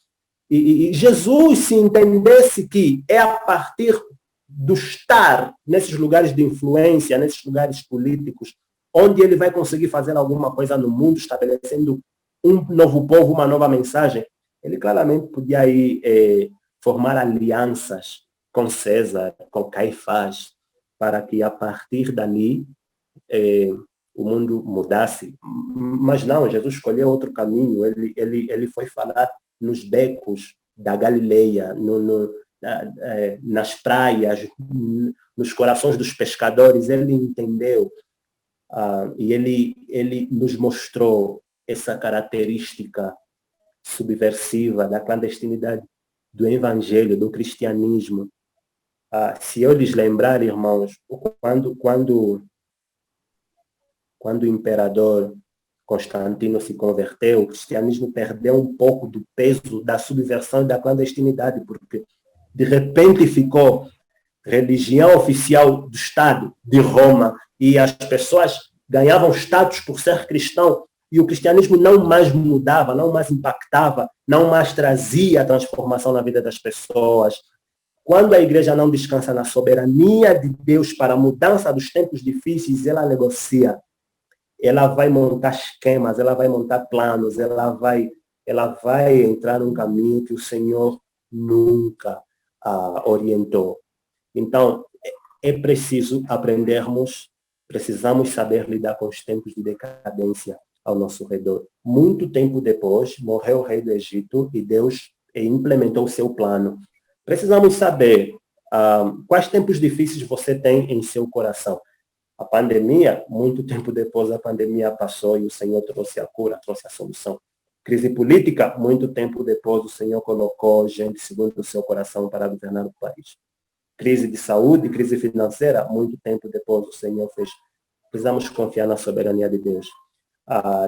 E Jesus, se entendesse que é a partir do estar nesses lugares de influência, nesses lugares políticos, onde ele vai conseguir fazer alguma coisa no mundo, estabelecendo um novo povo, uma nova mensagem, ele claramente podia aí formar alianças com César, com Caifás, para que a partir dali o mundo mudasse. Mas não, Jesus escolheu outro caminho, ele foi falar nos becos da Galileia, nas praias, nos corações dos pescadores. Ele entendeu e ele nos mostrou essa característica subversiva da clandestinidade do evangelho, do cristianismo. Se eu lhes lembrar, irmãos, quando o imperador Constantino se converteu, o cristianismo perdeu um pouco do peso da subversão e da clandestinidade, porque de repente ficou religião oficial do Estado de Roma e as pessoas ganhavam status por ser cristão e o cristianismo não mais mudava, não mais impactava, não mais trazia a transformação na vida das pessoas. Quando a igreja não descansa na soberania de Deus para a mudança dos tempos difíceis, ela negocia. Ela vai montar esquemas, ela vai montar planos, ela vai entrar num caminho que o Senhor nunca orientou. Então, é preciso aprendermos, precisamos saber lidar com os tempos de decadência ao nosso redor. Muito tempo depois, morreu o rei do Egito e Deus implementou o seu plano. Precisamos saber quais tempos difíceis você tem em seu coração. A pandemia, muito tempo depois a pandemia passou e o Senhor trouxe a cura, trouxe a solução. Crise política, muito tempo depois o Senhor colocou gente segundo o seu coração para governar o país. Crise de saúde, crise financeira, muito tempo depois o Senhor fez. Precisamos confiar na soberania de Deus.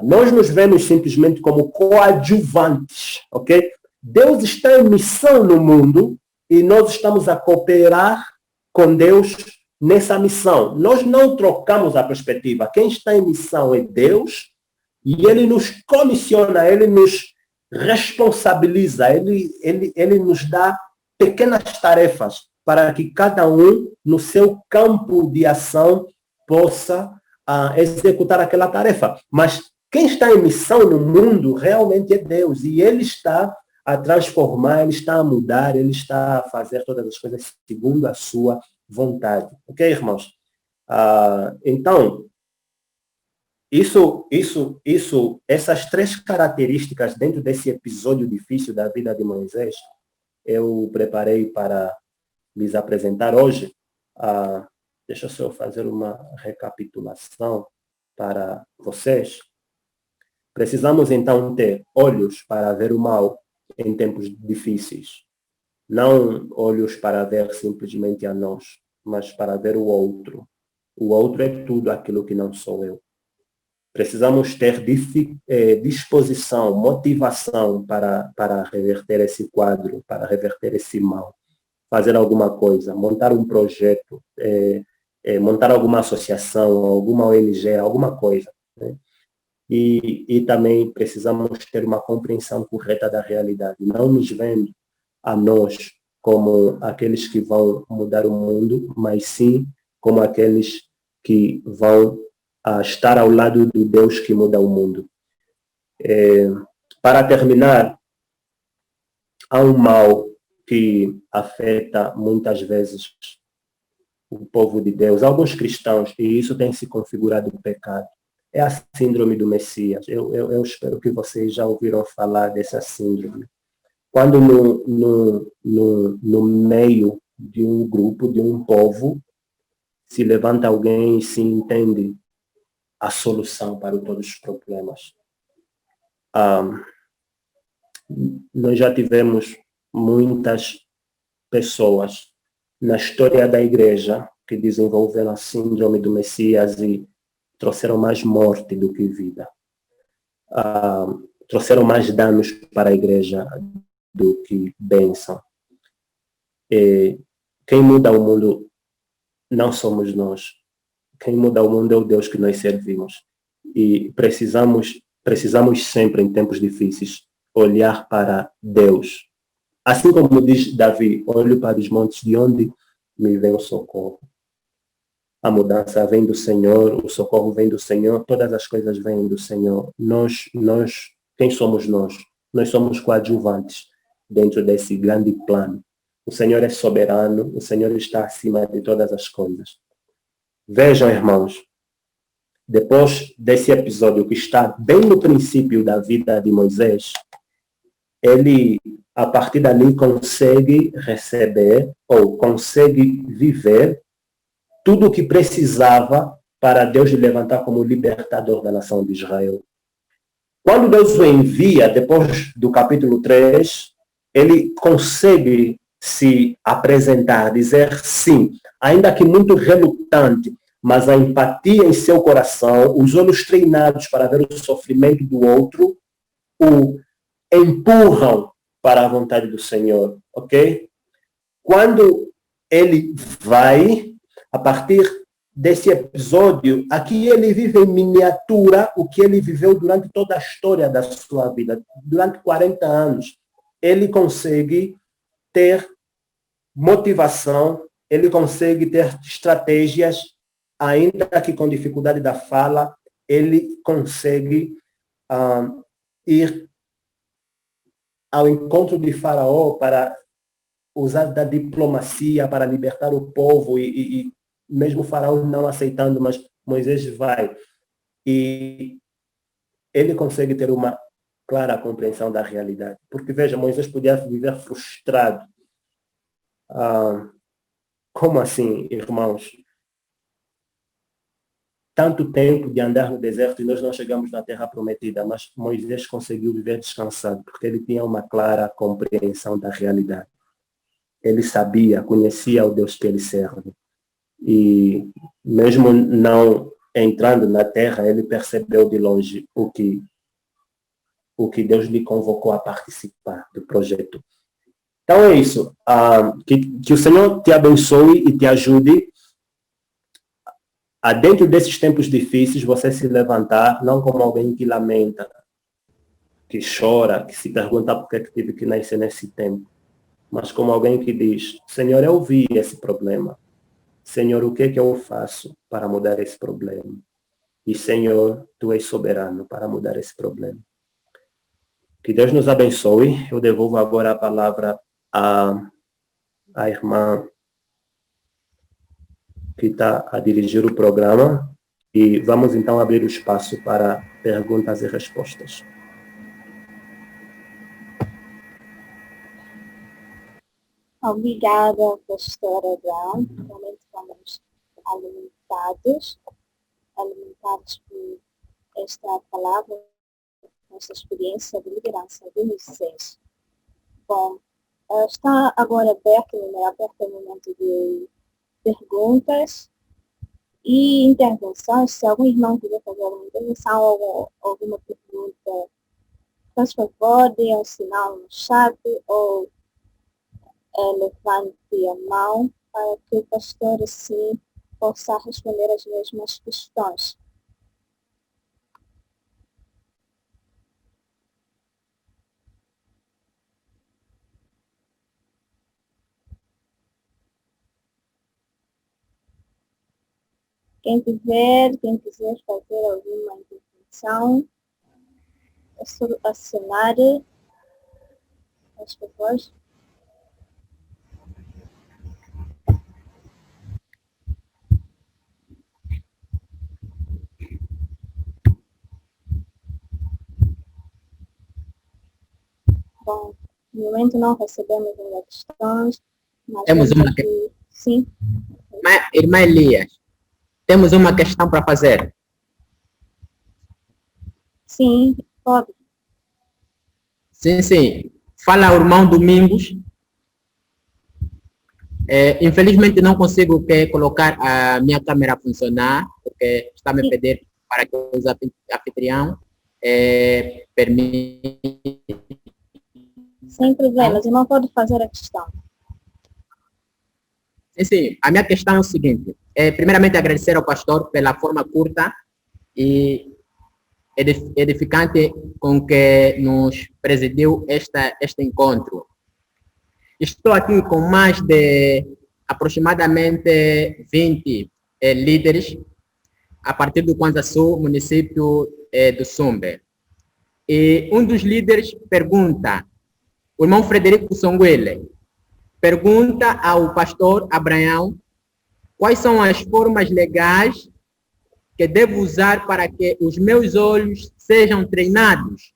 Nós nos vemos simplesmente como coadjuvantes, ok? Deus está em missão no mundo e nós estamos a cooperar com Deus nessa missão. Nós não trocamos a perspectiva. Quem está em missão é Deus e Ele nos comissiona, Ele nos responsabiliza, Ele nos dá pequenas tarefas para que cada um, no seu campo de ação, possa executar aquela tarefa. Mas quem está em missão no mundo realmente é Deus. E Ele está a transformar, Ele está a mudar, Ele está a fazer todas as coisas segundo a sua vontade. Ok, irmãos? Então, essas três características dentro desse episódio difícil da vida de Moisés, eu preparei para lhes apresentar hoje. Deixa eu só fazer uma recapitulação para vocês. Precisamos então ter olhos para ver o mal em tempos difíceis. Não olhos para ver simplesmente a nós, mas para ver o outro. O outro é tudo aquilo que não sou eu. Precisamos ter disposição, motivação para reverter esse quadro, para reverter esse mal. Fazer alguma coisa, montar um projeto, montar alguma associação, alguma ONG, alguma coisa. Né? E também precisamos ter uma compreensão correta da realidade. Não nos vendo a nós como aqueles que vão mudar o mundo, mas sim como aqueles que vão estar ao lado do Deus que muda o mundo. Para terminar, há um mal que afeta muitas vezes o povo de Deus, alguns cristãos, e isso tem se configurado o pecado. É a síndrome do Messias. Eu espero que vocês já ouviram falar dessa síndrome. Quando no meio de um grupo, de um povo, se levanta alguém e se entende a solução para todos os problemas. Nós já tivemos muitas pessoas na história da igreja que desenvolveram a síndrome do Messias e trouxeram mais morte do que vida. Trouxeram mais danos para a igreja do que bênção. Quem muda o mundo não somos nós. Quem muda o mundo é o Deus que nós servimos. E precisamos sempre, em tempos difíceis, olhar para Deus. Assim como diz Davi, olho para os montes de onde me vem o socorro. A mudança vem do Senhor, o socorro vem do Senhor, todas as coisas vêm do Senhor. Nós, quem somos nós? Nós somos coadjuvantes dentro desse grande plano. O Senhor é soberano, o Senhor está acima de todas as coisas. Vejam, irmãos, depois desse episódio que está bem no princípio da vida de Moisés, ele, a partir dali, consegue receber ou consegue viver tudo o que precisava para Deus lhe levantar como libertador da nação de Israel. Quando Deus o envia, depois do capítulo 3, ele consegue se apresentar, dizer sim, ainda que muito relutante, mas a empatia em seu coração, os olhos treinados para ver o sofrimento do outro, o empurram para a vontade do Senhor, ok? Quando ele vai, a partir desse episódio, aqui ele vive em miniatura o que ele viveu durante toda a história da sua vida. Durante 40 anos, ele consegue ter motivação, ele consegue ter estratégias, ainda que com dificuldade da fala, ele consegue ir ao encontro de Faraó para usar da diplomacia para libertar o povo e mesmo o Faraó não aceitando, mas Moisés vai. E ele consegue ter uma clara compreensão da realidade. Porque, veja, Moisés podia viver frustrado. Como assim, irmãos? Tanto tempo de andar no deserto e nós não chegamos na terra prometida, mas Moisés conseguiu viver descansado, porque ele tinha uma clara compreensão da realidade. Ele sabia, conhecia o Deus que ele serve. E mesmo não entrando na terra, ele percebeu de longe o que Deus lhe convocou a participar do projeto. Então é isso. Que o Senhor te abençoe e te ajude a, dentro desses tempos difíceis, você se levantar, não como alguém que lamenta, que chora, que se pergunta por que tive que nascer nesse tempo, mas como alguém que diz, Senhor, eu vi esse problema. Senhor, o que é que eu faço para mudar esse problema? E, Senhor, Tu és soberano para mudar esse problema. Que Deus nos abençoe. Eu devolvo agora a palavra à irmã que está a dirigir o programa. E vamos, então, abrir o espaço para perguntas e respostas. Obrigada, pastora Brown. Realmente estamos alimentados por esta palavra esta experiência de liderança de Moisés. Bom, está agora aberto o momento de perguntas e intervenções. Se algum irmão quiser fazer alguma intervenção ou alguma pergunta, por favor, dê um sinal no chat ou levante a mão para que o pastor, assim, possa responder as mesmas questões. Quem quiser fazer alguma intervenção, é só acionar as pessoas. Bom, no momento não recebemos ainda questões. Mas temos uma sim. Irmã Elias, temos uma questão para fazer. Sim, pode. Sim. Fala o irmão Domingos. Infelizmente não consigo colocar a minha câmera a funcionar, porque está me pedindo para que os anfitrião permita. Sem problemas, irmão pode fazer a questão. Sim, a minha questão é o seguinte. Primeiramente, agradecer ao pastor pela forma curta e edificante com que nos presidiu este encontro. Estou aqui com mais de aproximadamente 20 líderes a partir do Kwanza Sul, município do Sumbe. E um dos líderes pergunta, o irmão Frederico Songuele, pergunta ao pastor Abraão quais são as formas legais que devo usar para que os meus olhos sejam treinados.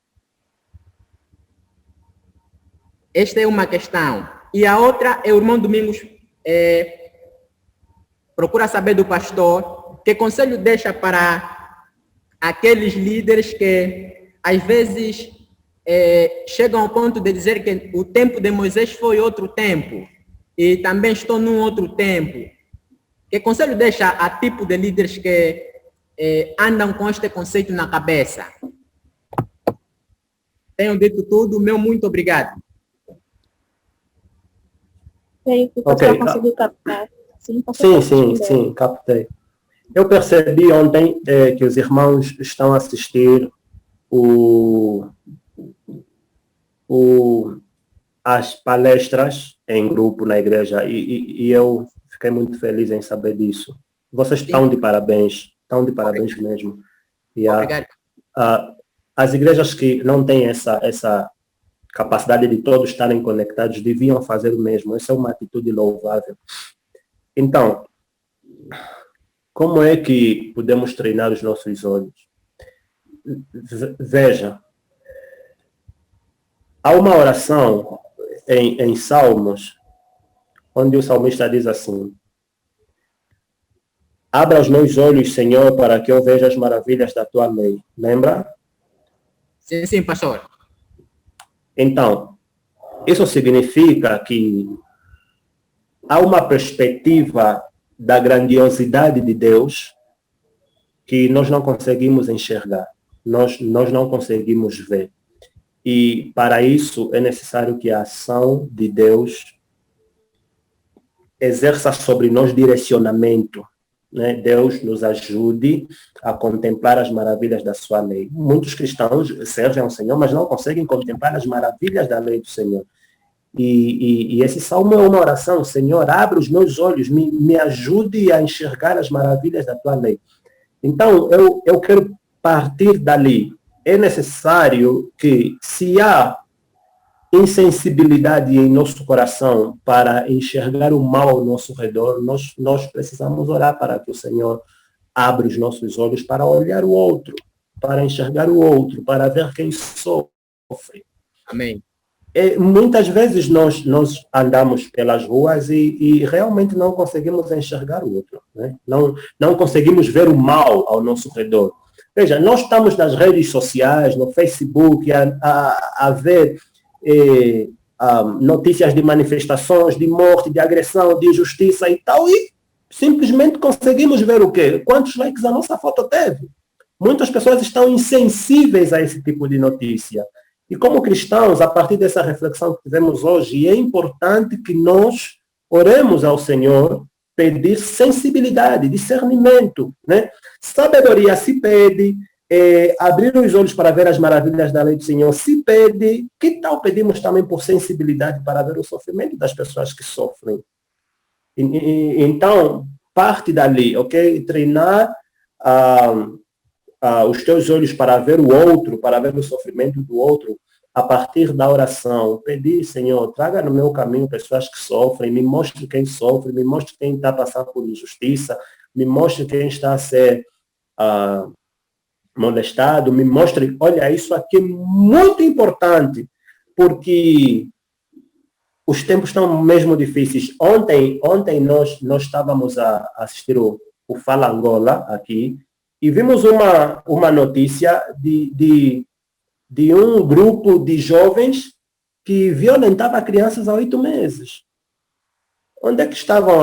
Esta é uma questão. E a outra é o irmão Domingos procura saber do pastor que conselho deixa para aqueles líderes que às vezes chegam ao ponto de dizer que o tempo de Moisés foi outro tempo e também estou num outro tempo. Que conselho deixa a tipo de líderes que andam com este conceito na cabeça? Tenho dito tudo, meu muito obrigado. Creio que o pastor conseguiu captar. Sim, captei. Eu percebi ontem que os irmãos estão a assistir as palestras em grupo na igreja e eu fiquei muito feliz em saber disso. Vocês estão de parabéns mesmo. E obrigado. As igrejas que não têm essa capacidade de todos estarem conectados deviam fazer o mesmo. Essa é uma atitude louvável. Então, como é que podemos treinar os nossos olhos? Veja, há uma oração em Salmos, onde o salmista diz assim: abra os meus olhos, Senhor, para que eu veja as maravilhas da tua lei. Lembra? Sim, pastor. Então, isso significa que há uma perspectiva da grandiosidade de Deus que nós não conseguimos enxergar, nós não conseguimos ver. E para isso é necessário que a ação de Deus exerça sobre nós direcionamento, né? Deus nos ajude a contemplar as maravilhas da sua lei. Muitos cristãos servem ao Senhor, mas não conseguem contemplar as maravilhas da lei do Senhor. E esse salmo é uma oração: Senhor, abre os meus olhos, me ajude a enxergar as maravilhas da tua lei. Então, eu quero partir dali. É necessário que, se há insensibilidade em nosso coração para enxergar o mal ao nosso redor, nós precisamos orar para que o Senhor abra os nossos olhos para olhar o outro, para enxergar o outro, para ver quem sofre. Amém. Muitas vezes nós andamos pelas ruas e realmente não conseguimos enxergar o outro, né? Não conseguimos ver o mal ao nosso redor. Veja, nós estamos nas redes sociais, no Facebook, a ver notícias de manifestações, de morte, de agressão, de injustiça e tal, e simplesmente conseguimos ver o quê? Quantos likes a nossa foto teve? Muitas pessoas estão insensíveis a esse tipo de notícia. E como cristãos, a partir dessa reflexão que tivemos hoje, é importante que nós oremos ao Senhor, pedir sensibilidade, discernimento, né? Sabedoria se pede, abrir os olhos para ver as maravilhas da lei do Senhor se pede. Que tal pedimos também por sensibilidade para ver o sofrimento das pessoas que sofrem? Então, parte dali, ok? Treinar os teus olhos para ver o outro, para ver o sofrimento do outro, a partir da oração. Pedir, Senhor, traga no meu caminho pessoas que sofrem, me mostre quem sofre, me mostre quem está passando por injustiça, me mostre quem está a ser molestado, me mostre, olha, isso aqui é muito importante, porque os tempos estão mesmo difíceis. Ontem nós estávamos a assistir o Fala Angola aqui e vimos uma notícia de um grupo de jovens que violentava crianças há 8 meses. Onde é que estavam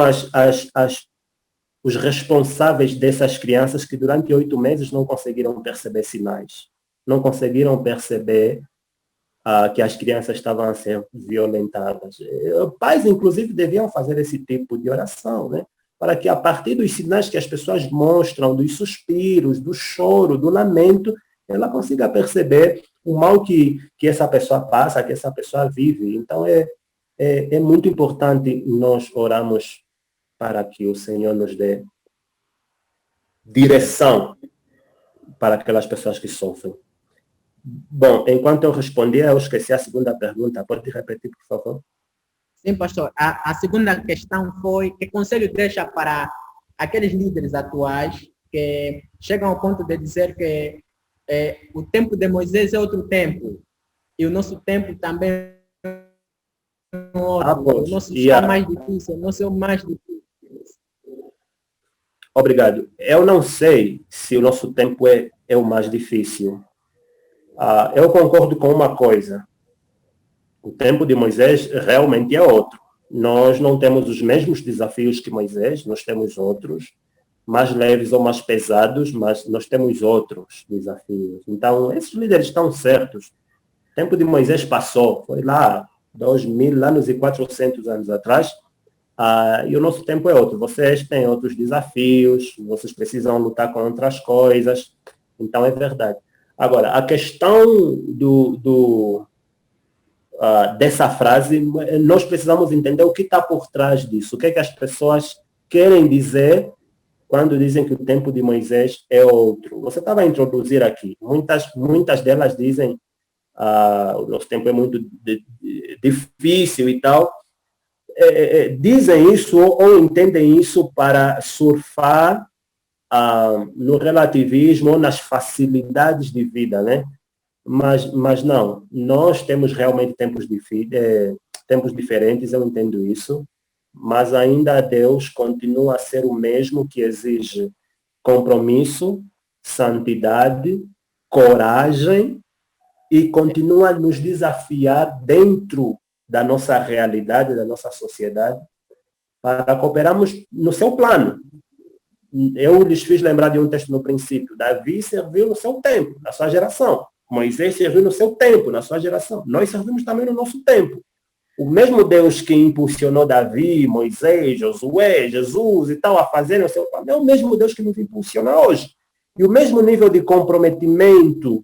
os responsáveis dessas crianças que durante 8 meses não conseguiram perceber sinais? Não conseguiram perceber que as crianças estavam a ser violentadas. Pais, inclusive, deviam fazer esse tipo de oração, né? Para que, a partir dos sinais que as pessoas mostram, dos suspiros, do choro, do lamento, ela consiga perceber o mal que essa pessoa passa, que essa pessoa vive. Então, é muito importante nós orarmos para que o Senhor nos dê direção para aquelas pessoas que sofrem. Bom, enquanto eu respondia, eu esqueci a segunda pergunta. Pode repetir, por favor? Sim, pastor. A segunda questão foi: que conselho deixa para aqueles líderes atuais que chegam ao ponto de dizer que o tempo de Moisés é outro tempo e o nosso tempo também é outro. O nosso está mais difícil, o nosso é o mais difícil. Obrigado. Eu não sei se o nosso tempo é o mais difícil. Eu concordo com uma coisa. O tempo de Moisés realmente é outro. Nós não temos os mesmos desafios que Moisés, nós temos outros, mais leves ou mais pesados, mas nós temos outros desafios. Então, esses líderes estão certos. O tempo de Moisés passou, foi lá, 2.000 anos e 400 anos atrás, e o nosso tempo é outro. Vocês têm outros desafios, vocês precisam lutar com outras coisas, então é verdade. Agora, a questão dessa frase, nós precisamos entender o que está por trás disso, o que é que as pessoas querem dizer quando dizem que o tempo de Moisés é outro. Você estava a introduzir aqui, muitas delas dizem o nosso tempo é muito difícil e tal. Dizem isso ou entendem isso para surfar no relativismo ou nas facilidades de vida, né? Mas não, nós temos realmente tempos diferentes, eu entendo isso, mas ainda Deus continua a ser o mesmo, que exige compromisso, santidade, coragem, e continua a nos desafiar dentro da nossa realidade, da nossa sociedade, para cooperarmos no seu plano. Eu lhes fiz lembrar de um texto no princípio. Davi serviu no seu tempo, na sua geração. Moisés serviu no seu tempo, na sua geração. Nós servimos também no nosso tempo. O mesmo Deus que impulsionou Davi, Moisés, Josué, Jesus e tal a fazerem o seu plano, é o mesmo Deus que nos impulsiona hoje. E o mesmo nível de comprometimento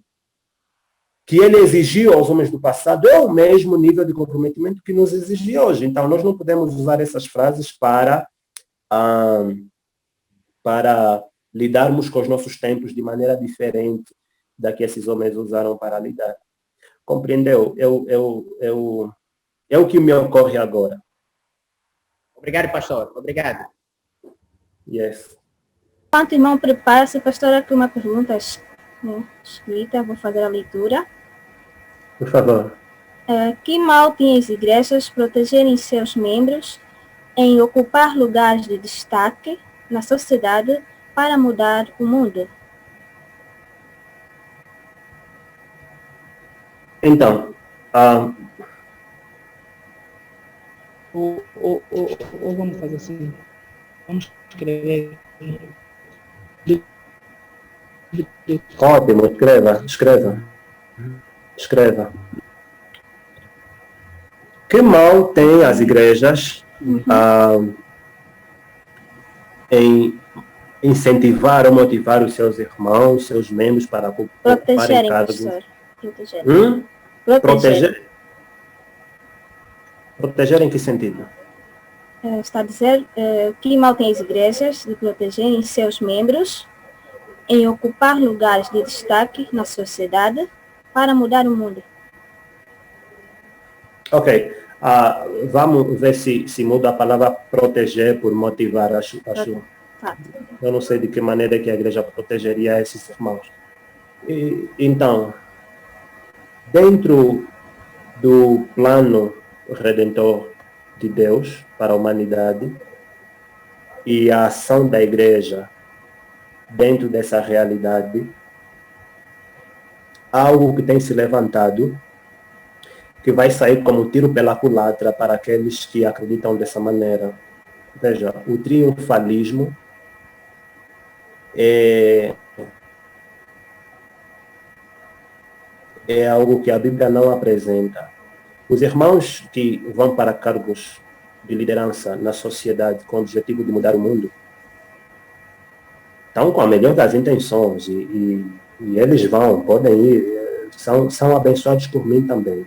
que ele exigiu aos homens do passado é o mesmo nível de comprometimento que nos exige hoje. Então, nós não podemos usar essas frases para lidarmos com os nossos tempos de maneira diferente da que esses homens usaram para lidar. Compreendeu? É o que me ocorre agora. Obrigado, pastor. Obrigado. Yes. Enquanto o irmão prepara-se, pastor, aqui uma pergunta escrita, vou fazer a leitura. Por favor. Que mal têm as igrejas protegerem seus membros em ocupar lugares de destaque na sociedade para mudar o mundo? Então, ou vamos fazer assim, vamos escrever. ótimo, escreva. Que mal tem as igrejas em incentivar ou motivar os seus irmãos, seus membros para ocuparem Protegerem, cargos? professor. Protegerem. Proteger? Proteger em que sentido? Está a dizer que mal tem as igrejas de protegerem seus membros em ocupar lugares de destaque na sociedade para mudar o mundo. Ok. Vamos ver se muda a palavra proteger por motivar. Acho. Eu não sei de que maneira que a igreja protegeria esses irmãos. Então, dentro do plano redentor de Deus para a humanidade e a ação da igreja dentro dessa realidade, algo que tem se levantado que vai sair como tiro pela culatra para aqueles que acreditam dessa maneira. Veja, o triunfalismo é algo que a Bíblia não apresenta. Os irmãos que vão para cargos de liderança na sociedade com o objetivo de mudar o mundo estão com a melhor das intenções e eles podem ir, são abençoados por mim também.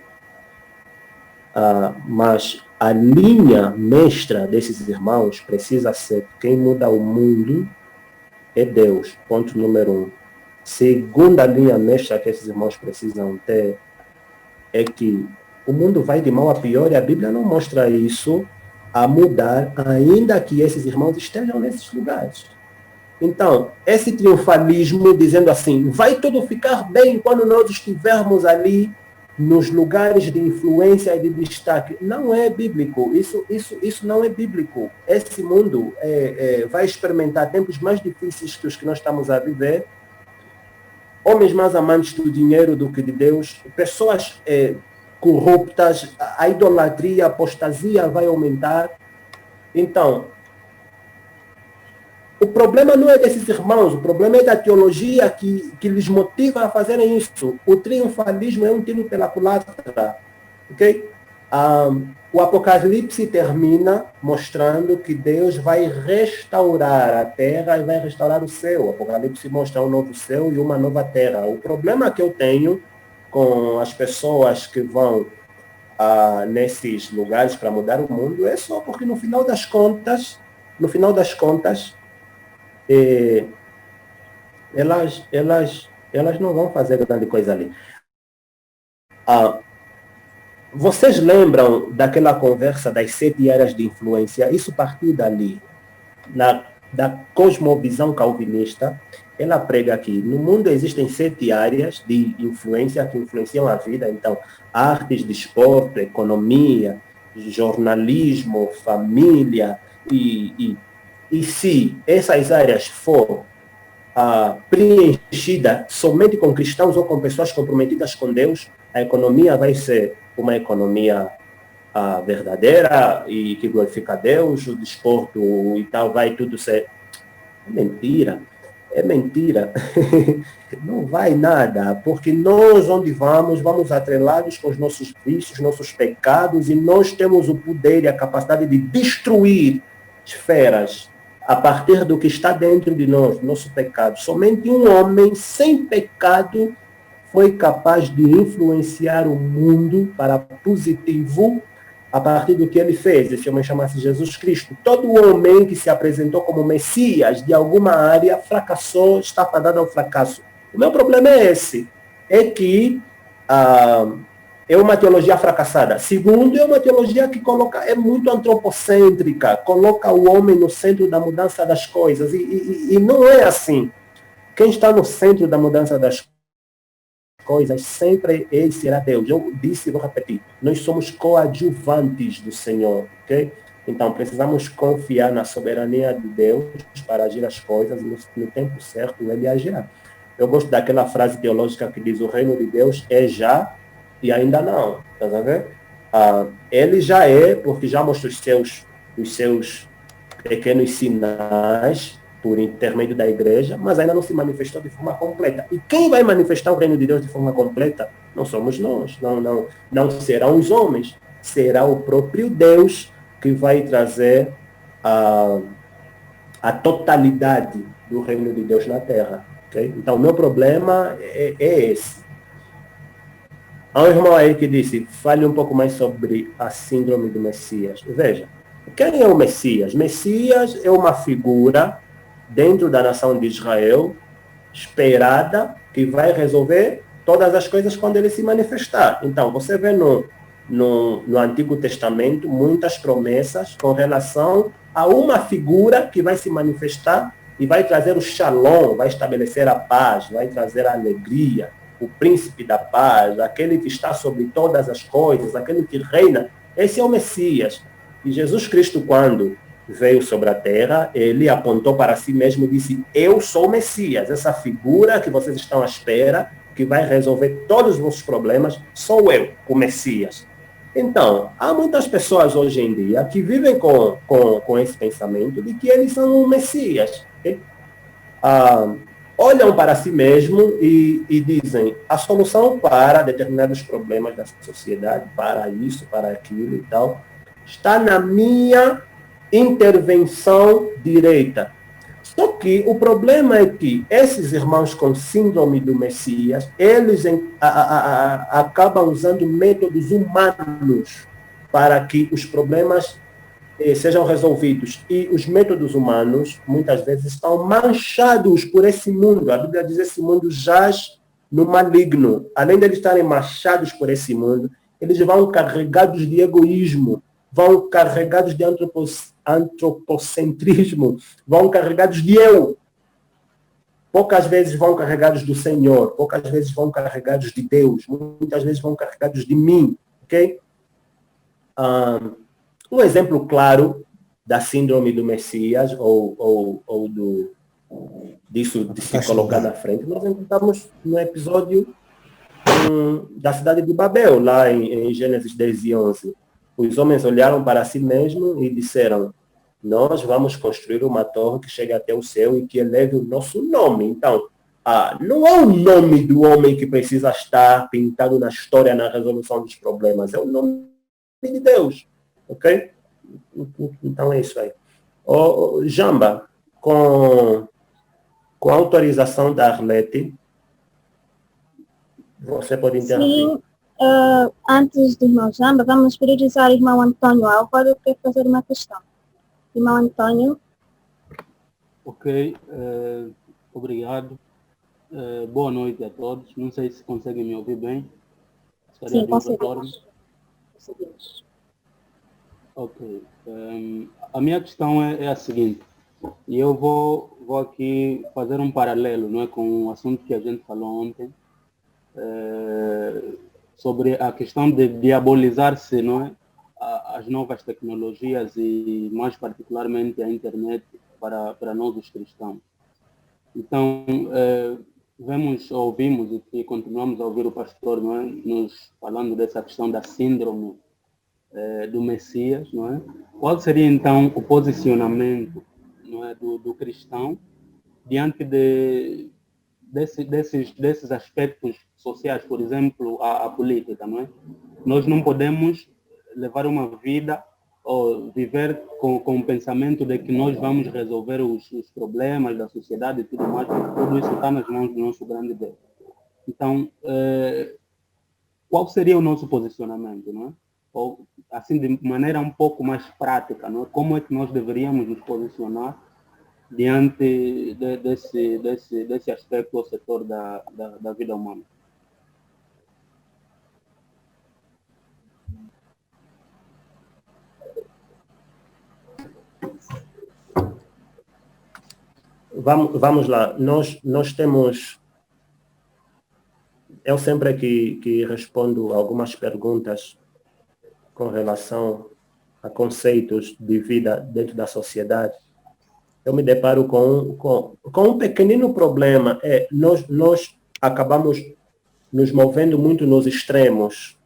Mas a linha mestra desses irmãos precisa ser: quem muda o mundo é Deus, ponto número 1. Segunda linha mestra que esses irmãos precisam ter é que o mundo vai de mal a pior e a Bíblia não mostra isso a mudar, ainda que esses irmãos estejam nesses lugares. Então, esse triunfalismo dizendo assim, vai tudo ficar bem quando nós estivermos ali nos lugares de influência e de destaque, não é bíblico. Isso não é bíblico. Esse mundo vai experimentar tempos mais difíceis que os que nós estamos a viver, homens mais amantes do dinheiro do que de Deus, pessoas corruptas, a idolatria, a apostasia vai aumentar. Então, o problema não é desses irmãos, o problema é da teologia que lhes motiva a fazerem isso. O triunfalismo é um tiro pela culatra. Okay? O Apocalipse termina mostrando que Deus vai restaurar a terra e vai restaurar o céu. O Apocalipse mostra um novo céu e uma nova terra. O problema que eu tenho com as pessoas que vão nesses lugares para mudar o mundo é só porque no final das contas, elas não vão fazer grande coisa ali. Vocês lembram daquela conversa das 7 áreas de influência? Isso partiu dali. Da cosmovisão calvinista, ela prega que no mundo existem 7 áreas de influência que influenciam a vida. Então, artes, desporto, economia, jornalismo, família e se essas áreas for preenchida somente com cristãos ou com pessoas comprometidas com Deus, a economia vai ser uma economia verdadeira e que glorifica a Deus, o desporto e tal, vai tudo ser... É mentira. Não vai nada, porque nós onde vamos atrelados com os nossos vícios, nossos pecados, e nós temos o poder e a capacidade de destruir esferas a partir do que está dentro de nós, nosso pecado. Somente um homem sem pecado foi capaz de influenciar o mundo para positivo a partir do que ele fez. Esse homem chama-se Jesus Cristo. Todo homem que se apresentou como Messias de alguma área fracassou, está fadado ao fracasso. O meu problema é esse, é que é uma teologia fracassada. Segundo, é uma teologia que é muito antropocêntrica, coloca o homem no centro da mudança das coisas. E não é assim. Quem está no centro da mudança das coisas sempre é e será Deus. Eu disse e vou repetir. Nós somos coadjuvantes do Senhor. Okay? Então, precisamos confiar na soberania de Deus para agir as coisas e no tempo certo Ele agirá. Eu gosto daquela frase teológica que diz: o reino de Deus é já e ainda não, tá vendo? Ele já é, porque já mostrou os seus pequenos sinais por intermédio da igreja, mas ainda não se manifestou de forma completa. E quem vai manifestar o reino de Deus de forma completa não somos nós, não serão os homens, será o próprio Deus que vai trazer a totalidade do reino de Deus na Terra. Okay? Então, o meu problema é esse. Há um irmão aí que disse, fale um pouco mais sobre a síndrome do Messias. Veja, quem é o Messias? Messias é uma figura dentro da nação de Israel, esperada, que vai resolver todas as coisas quando ele se manifestar. Então, você vê no Antigo Testamento muitas promessas com relação a uma figura que vai se manifestar e vai trazer o shalom, vai estabelecer a paz, vai trazer a alegria, o príncipe da paz, aquele que está sobre todas as coisas, aquele que reina. Esse é o Messias. E Jesus Cristo, quando veio sobre a terra, ele apontou para si mesmo e disse, eu sou o Messias, essa figura que vocês estão à espera, que vai resolver todos os vossos problemas, sou eu, o Messias. Então, há muitas pessoas hoje em dia que vivem com esse pensamento de que eles são o Messias. Okay? Olham para si mesmo e dizem, a solução para determinados problemas da sociedade, para isso, para aquilo e tal, está na minha intervenção direita. Só que o problema é que esses irmãos com síndrome do Messias, eles acabam usando métodos humanos para que os problemas sejam resolvidos. E os métodos humanos, muitas vezes, estão manchados por esse mundo. A Bíblia diz que esse mundo jaz no maligno. Além de eles estarem manchados por esse mundo, eles vão carregados de egoísmo, vão carregados de antropocentrismo, vão carregados de eu. Poucas vezes vão carregados do Senhor, poucas vezes vão carregados de Deus, muitas vezes vão carregados de mim. Ok? Um exemplo claro da síndrome do Messias ou disso de se colocar na frente, nós encontramos no episódio da cidade de Babel, lá em Gênesis 10 e 11. Os homens olharam para si mesmos e disseram, nós vamos construir uma torre que chegue até o céu e que eleve o nosso nome. Então, não é o nome do homem que precisa estar pintado na história, na resolução dos problemas, é o nome de Deus. Ok? Então é isso aí. Jamba, com a autorização da Arlete, você pode interagir. Sim, antes do irmão Jamba, vamos priorizar o irmão Antônio Álvaro, que quer fazer uma questão. Irmão Antônio. Ok, obrigado. Boa noite a todos. Não sei se conseguem me ouvir bem. Sim, conseguimos. Ok. A minha questão é a seguinte. E eu vou aqui fazer um paralelo, não é, com o assunto que a gente falou ontem, sobre a questão de diabolizar-se, não é, as novas tecnologias e mais particularmente a internet para nós os cristãos. Então, ouvimos e continuamos a ouvir o pastor, não é, nos falando dessa questão da síndrome do Messias, não é? Qual seria então o posicionamento, não é, do cristão diante desses aspectos sociais, por exemplo, a política, não é? Nós não podemos levar uma vida ou viver com o pensamento de que nós vamos resolver os problemas da sociedade e tudo mais, tudo isso está nas mãos do nosso grande Deus. Então, qual seria o nosso posicionamento, não é? Ou, assim, de maneira um pouco mais prática, não é? Como é que nós deveríamos nos posicionar diante desse aspecto ou setor da vida humana? Vamos lá. Nós temos... Eu sempre que respondo algumas perguntas com relação a conceitos de vida dentro da sociedade, eu me deparo com um pequenino problema. Nós acabamos nos movendo muito nos extremos.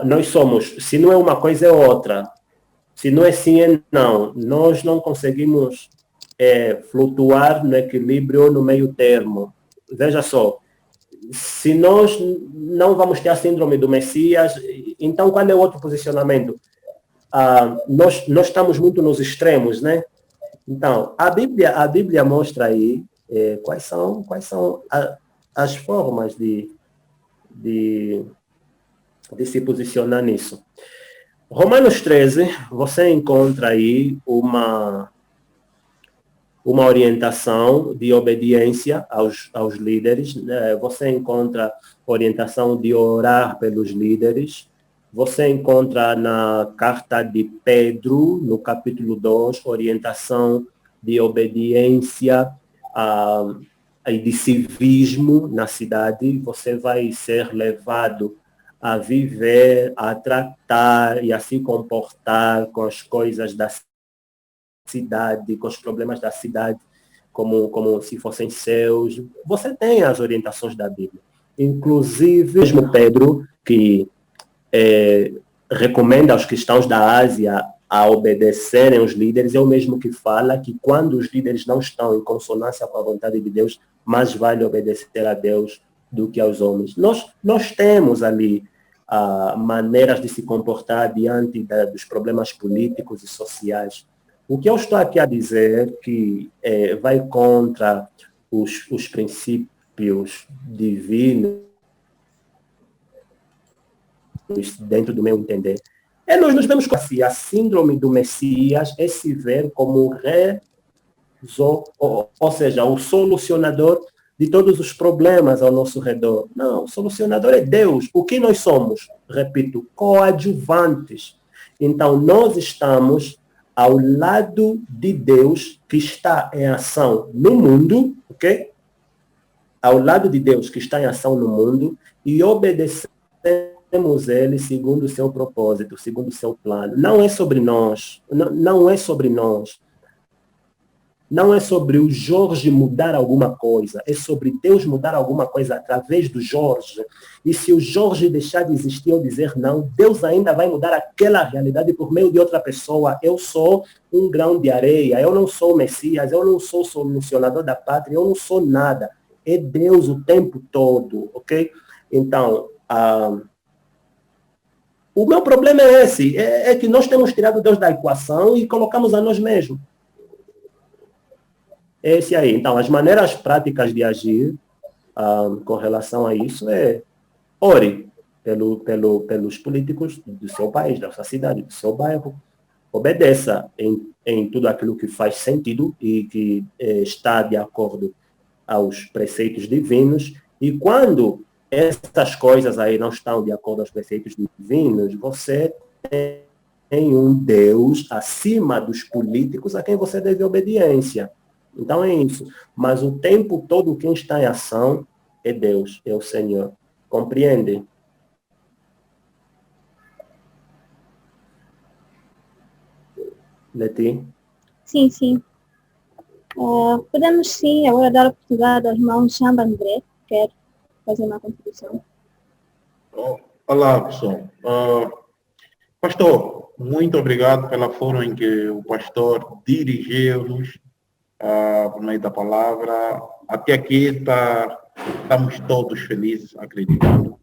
Nós somos, se não é uma coisa, é outra. Se não é sim, é não. Nós não conseguimos flutuar no equilíbrio no meio termo. Veja só, se nós não vamos ter a síndrome do Messias, então qual é o outro posicionamento? Nós estamos muito nos extremos, né? Então, a Bíblia mostra aí quais são as formas de se posicionar nisso. Romanos 13, você encontra aí uma orientação de obediência aos líderes, né? Você encontra orientação de orar pelos líderes, você encontra na carta de Pedro, no capítulo 2, orientação de obediência e de civismo na cidade. Você vai ser levado a viver, a tratar e a se comportar com as coisas da cidade, com os problemas da cidade, como se fossem seus. Você tem as orientações da Bíblia. Inclusive, mesmo Pedro, que recomenda aos cristãos da Ásia a obedecerem os líderes, é o mesmo que fala que quando os líderes não estão em consonância com a vontade de Deus, mais vale obedecer a Deus do que aos homens. Nós temos ali maneiras de se comportar diante dos problemas políticos e sociais. O que eu estou aqui a dizer que vai contra os princípios divinos, dentro do meu entender, nós nos vemos assim, a síndrome do Messias é se ver como ou seja, o solucionador de todos os problemas ao nosso redor. Não, o solucionador é Deus. O que nós somos? Repito, coadjuvantes. Então, nós estamos ao lado de Deus que está em ação no mundo, ok? Ao lado de Deus que está em ação no mundo e obedecemos Ele segundo o seu propósito, segundo o seu plano. Não é sobre nós. Não é sobre nós. Não é sobre o Jorge mudar alguma coisa, é sobre Deus mudar alguma coisa através do Jorge. E se o Jorge deixar de existir ou dizer não, Deus ainda vai mudar aquela realidade por meio de outra pessoa. Eu sou um grão de areia, eu não sou o Messias, eu não sou o solucionador da pátria, eu não sou nada. É Deus o tempo todo, ok? Então, o meu problema é esse, é que nós temos tirado Deus da equação e colocamos a nós mesmos. Esse aí. Então, as maneiras práticas de agir com relação a isso ore pelos políticos do seu país, da sua cidade, do seu bairro. Obedeça em tudo aquilo que faz sentido e que está de acordo aos preceitos divinos. E quando essas coisas aí não estão de acordo aos preceitos divinos, você tem um Deus acima dos políticos a quem você deve obediência. Então é isso. Mas o tempo todo quem está em ação é Deus, é o Senhor. Compreende? Leti? Sim, sim. Podemos sim agora dar a oportunidade ao irmão Chamba André, que quer fazer uma contribuição. Olá, pessoal. Pastor, muito obrigado pela forma em que o pastor dirigiu-nos por meio da palavra. Até aqui estamos todos felizes, acreditando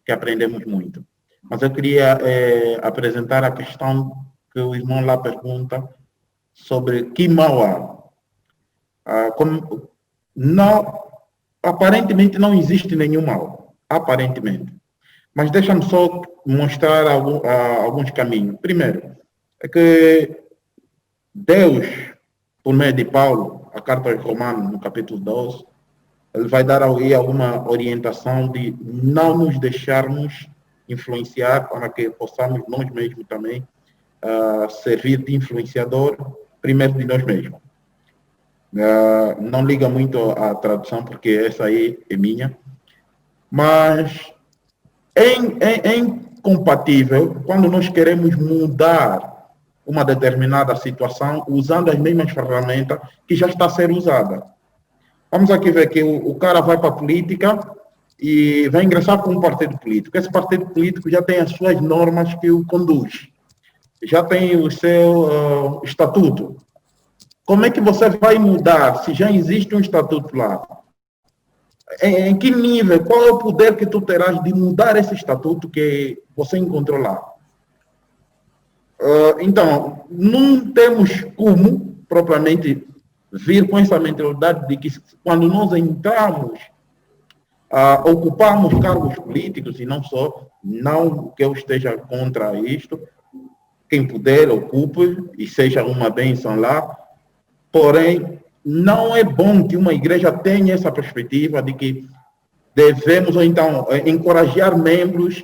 que aprendemos muito. Mas eu queria apresentar a questão que o irmão lá pergunta sobre que mal há. Aparentemente não existe nenhum mal, aparentemente. Mas deixa-me só mostrar alguns caminhos. Primeiro, é que Deus, por meio de Paulo, a carta aos Romanos, no capítulo 12, ele vai dar aí alguma orientação de não nos deixarmos influenciar para que possamos nós mesmos também servir de influenciador, primeiro de nós mesmos. Não liga muito à tradução, porque essa aí é minha. Mas é incompatível quando nós queremos mudar uma determinada situação usando as mesmas ferramentas que já está a ser usada. Vamos aqui ver que o cara vai para a política e vai ingressar com um partido político. Esse partido político já tem as suas normas que o conduz, já tem o seu estatuto. Como é que você vai mudar se já existe um estatuto lá? Em que nível, qual é o poder que tu terás de mudar esse estatuto que você encontrou lá? Então, não temos como, propriamente, vir com essa mentalidade de que quando nós entramos, ocupamos cargos políticos, e não só, não que eu esteja contra isto, quem puder, ocupe, e seja uma bênção lá, porém, não é bom que uma igreja tenha essa perspectiva de que devemos, ou então, encorajar membros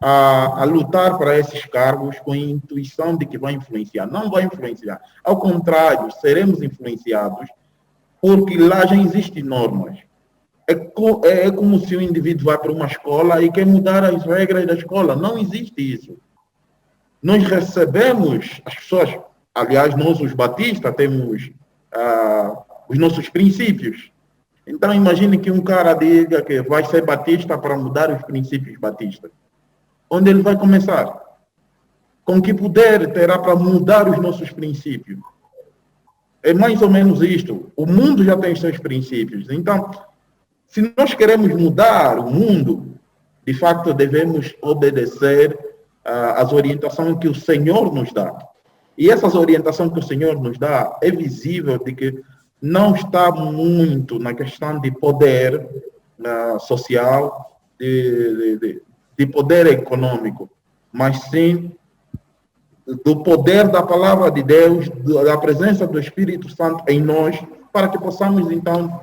a lutar para esses cargos com a intuição de que vai influenciar. Não vai influenciar. Ao contrário, seremos influenciados porque lá já existem normas. É como se o indivíduo vai para uma escola e quer mudar as regras da escola. Não existe isso. Nós recebemos as pessoas, aliás, nós os batistas temos os nossos princípios. Então, imagine que um cara diga que vai ser batista para mudar os princípios batistas. Onde ele vai começar? Com que poder terá para mudar os nossos princípios? É mais ou menos isto. O mundo já tem os seus princípios. Então, se nós queremos mudar o mundo, de facto devemos obedecer às orientações que o Senhor nos dá. E essas orientações que o Senhor nos dá, é visível de que não está muito na questão de poder social, de poder econômico, mas sim do poder da palavra de Deus, da presença do Espírito Santo em nós, para que possamos, então,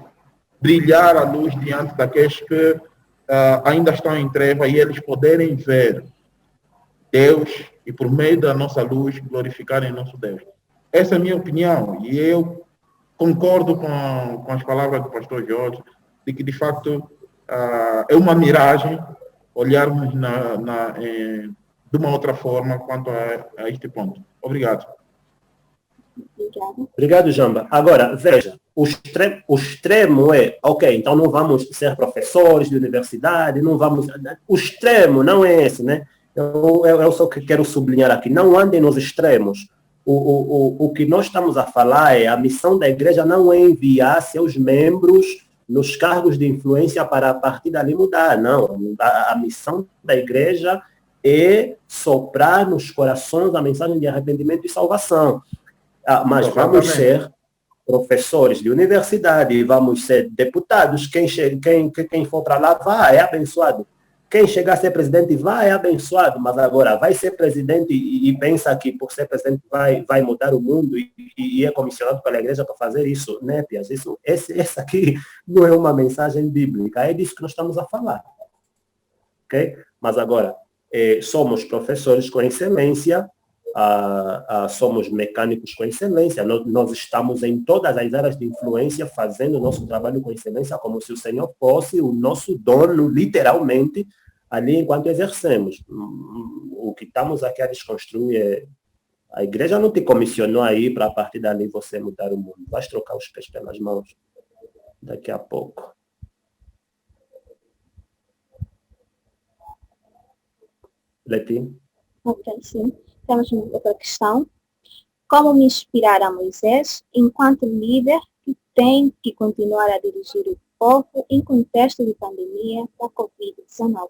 brilhar a luz diante daqueles que ainda estão em treva e eles poderem ver Deus e, por meio da nossa luz, glorificarem nosso Deus. Essa é a minha opinião e eu concordo com as palavras do pastor Jorge, de que, de facto, é uma miragem olharmos de uma outra forma quanto a este ponto. Obrigado. Obrigado, Jamba. Agora, veja, o extremo é, ok, então não vamos ser professores de universidade, não vamos... O extremo não é esse, né? Eu só quero sublinhar aqui, não andem nos extremos. O que nós estamos a falar é a missão da igreja não é enviar seus membros nos cargos de influência para a partir dali mudar, não. A missão da igreja é soprar nos corações a mensagem de arrependimento e salvação. Mas vamos ser professores de universidade, vamos ser deputados, quem for para lá vai, é abençoado. Quem chegar a ser presidente vai, é abençoado, mas agora vai ser presidente e pensa que por ser presidente vai mudar o mundo e é comissionado pela igreja para fazer isso, né, Pias? Essa aqui não é uma mensagem bíblica, é disso que nós estamos a falar. Ok? Mas agora, somos professores com excelência, somos mecânicos com excelência, nós estamos em todas as áreas de influência fazendo o nosso trabalho com excelência, como se o Senhor fosse o nosso dono, literalmente, ali enquanto exercemos. O que estamos aqui a desconstruir é a igreja não te comissionou aí para a partir dali você mudar o mundo. Vais trocar os pés pelas mãos daqui a pouco. Leti? Ok, sim. Temos outra questão. Como me inspirar a Moisés enquanto líder que tem que continuar a dirigir o povo em contexto de pandemia da Covid-19?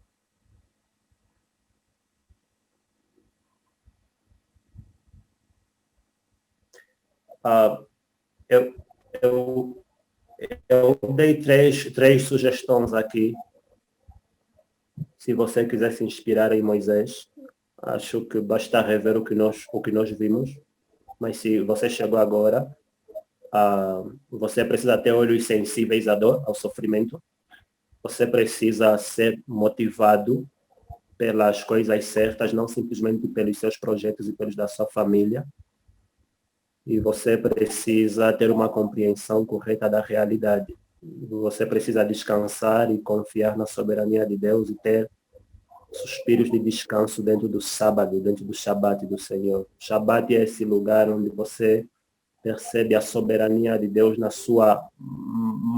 Eu dei três sugestões aqui. Se você quiser se inspirar em Moisés, acho que basta rever o que nós vimos. Mas se você chegou agora, você precisa ter olhos sensíveis à dor, ao sofrimento. Você precisa ser motivado pelas coisas certas, não simplesmente pelos seus projetos e pelos da sua família. E você precisa ter uma compreensão correta da realidade. Você precisa descansar e confiar na soberania de Deus e ter suspiros de descanso dentro do sábado, dentro do Shabat do Senhor. Shabat é esse lugar onde você percebe a soberania de Deus na sua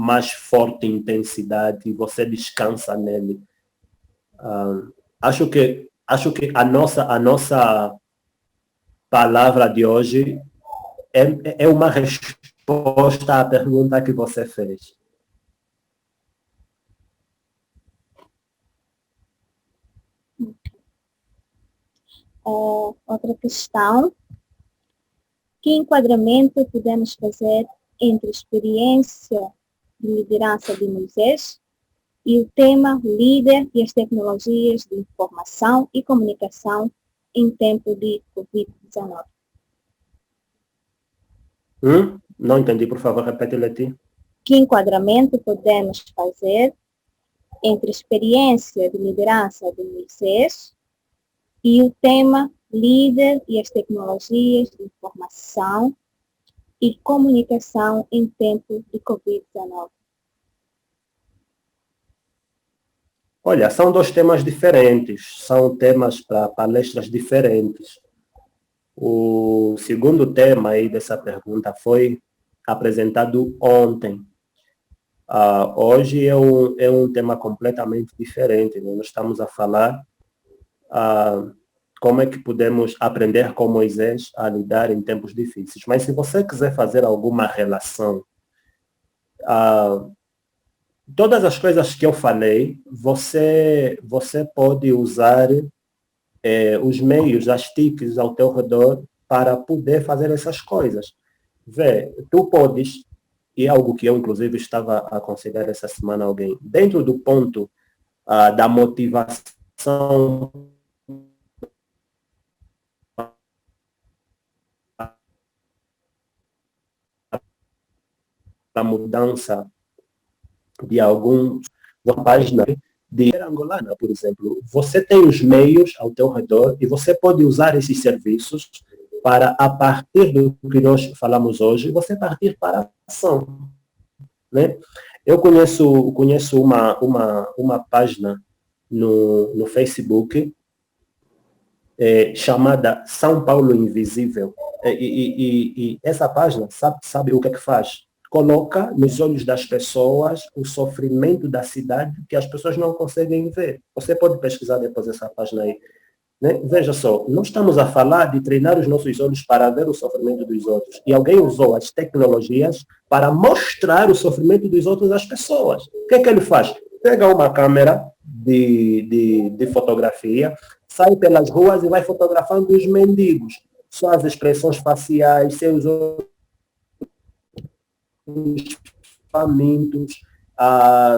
mais forte intensidade e você descansa nele. Acho que a nossa palavra de hoje é uma resposta à pergunta que você fez. Outra questão. Que enquadramento podemos fazer entre a experiência de liderança de Moisés e o tema líder e as tecnologias de informação e comunicação em tempo de Covid-19? Não entendi, por favor, repete, Leti. Que enquadramento podemos fazer entre a experiência de liderança de Moisés e o tema líder e as tecnologias de informação e comunicação em tempo de Covid-19? Olha, são dois temas diferentes, são temas para palestras diferentes. O segundo tema aí dessa pergunta foi apresentado ontem. Hoje é um tema completamente diferente. Nós estamos a falar como é que podemos aprender com Moisés a lidar em tempos difíceis. Mas se você quiser fazer alguma relação, todas as coisas que eu falei, você pode usar os meios, as TICs ao teu redor para poder fazer essas coisas. Vê, tu podes, e é algo que eu inclusive estava a aconselhar essa semana a alguém, dentro do ponto da motivação da mudança de alguns páginas de angolana, por exemplo. Você tem os meios ao teu redor e você pode usar esses serviços para, a partir do que nós falamos hoje, você partir para a ação. Né? Eu conheço uma página no Facebook chamada São Paulo Invisível. E essa página, sabe o que é que faz? Coloca nos olhos das pessoas o sofrimento da cidade que as pessoas não conseguem ver. Você pode pesquisar depois essa página aí. Né? Veja só, nós estamos a falar de treinar os nossos olhos para ver o sofrimento dos outros. E alguém usou as tecnologias para mostrar o sofrimento dos outros às pessoas. O que é que ele faz? Pega uma câmera de fotografia, sai pelas ruas e vai fotografando os mendigos. Suas expressões faciais, seus famintos,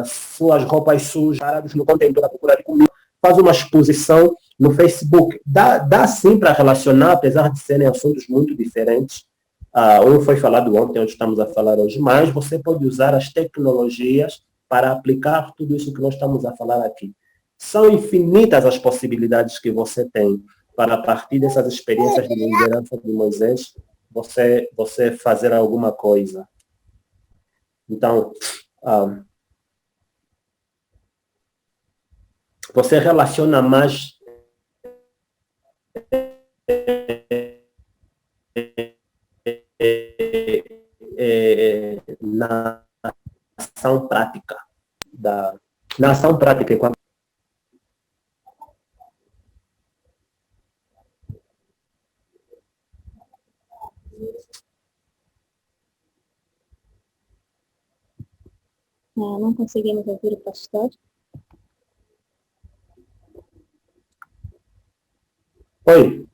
suas roupas sujas, parados no contentor a procurar de comida, faz uma exposição no Facebook. Dá sim para relacionar, apesar de serem assuntos muito diferentes. Um foi falado ontem, onde estamos a falar hoje, mas você pode usar as tecnologias para aplicar tudo isso que nós estamos a falar aqui. São infinitas as possibilidades que você tem para, a partir dessas experiências de liderança de Moisés, você fazer alguma coisa. Então, você relaciona mais na ação prática. Na ação prática, quando não conseguimos ouvir o pastor. Oi,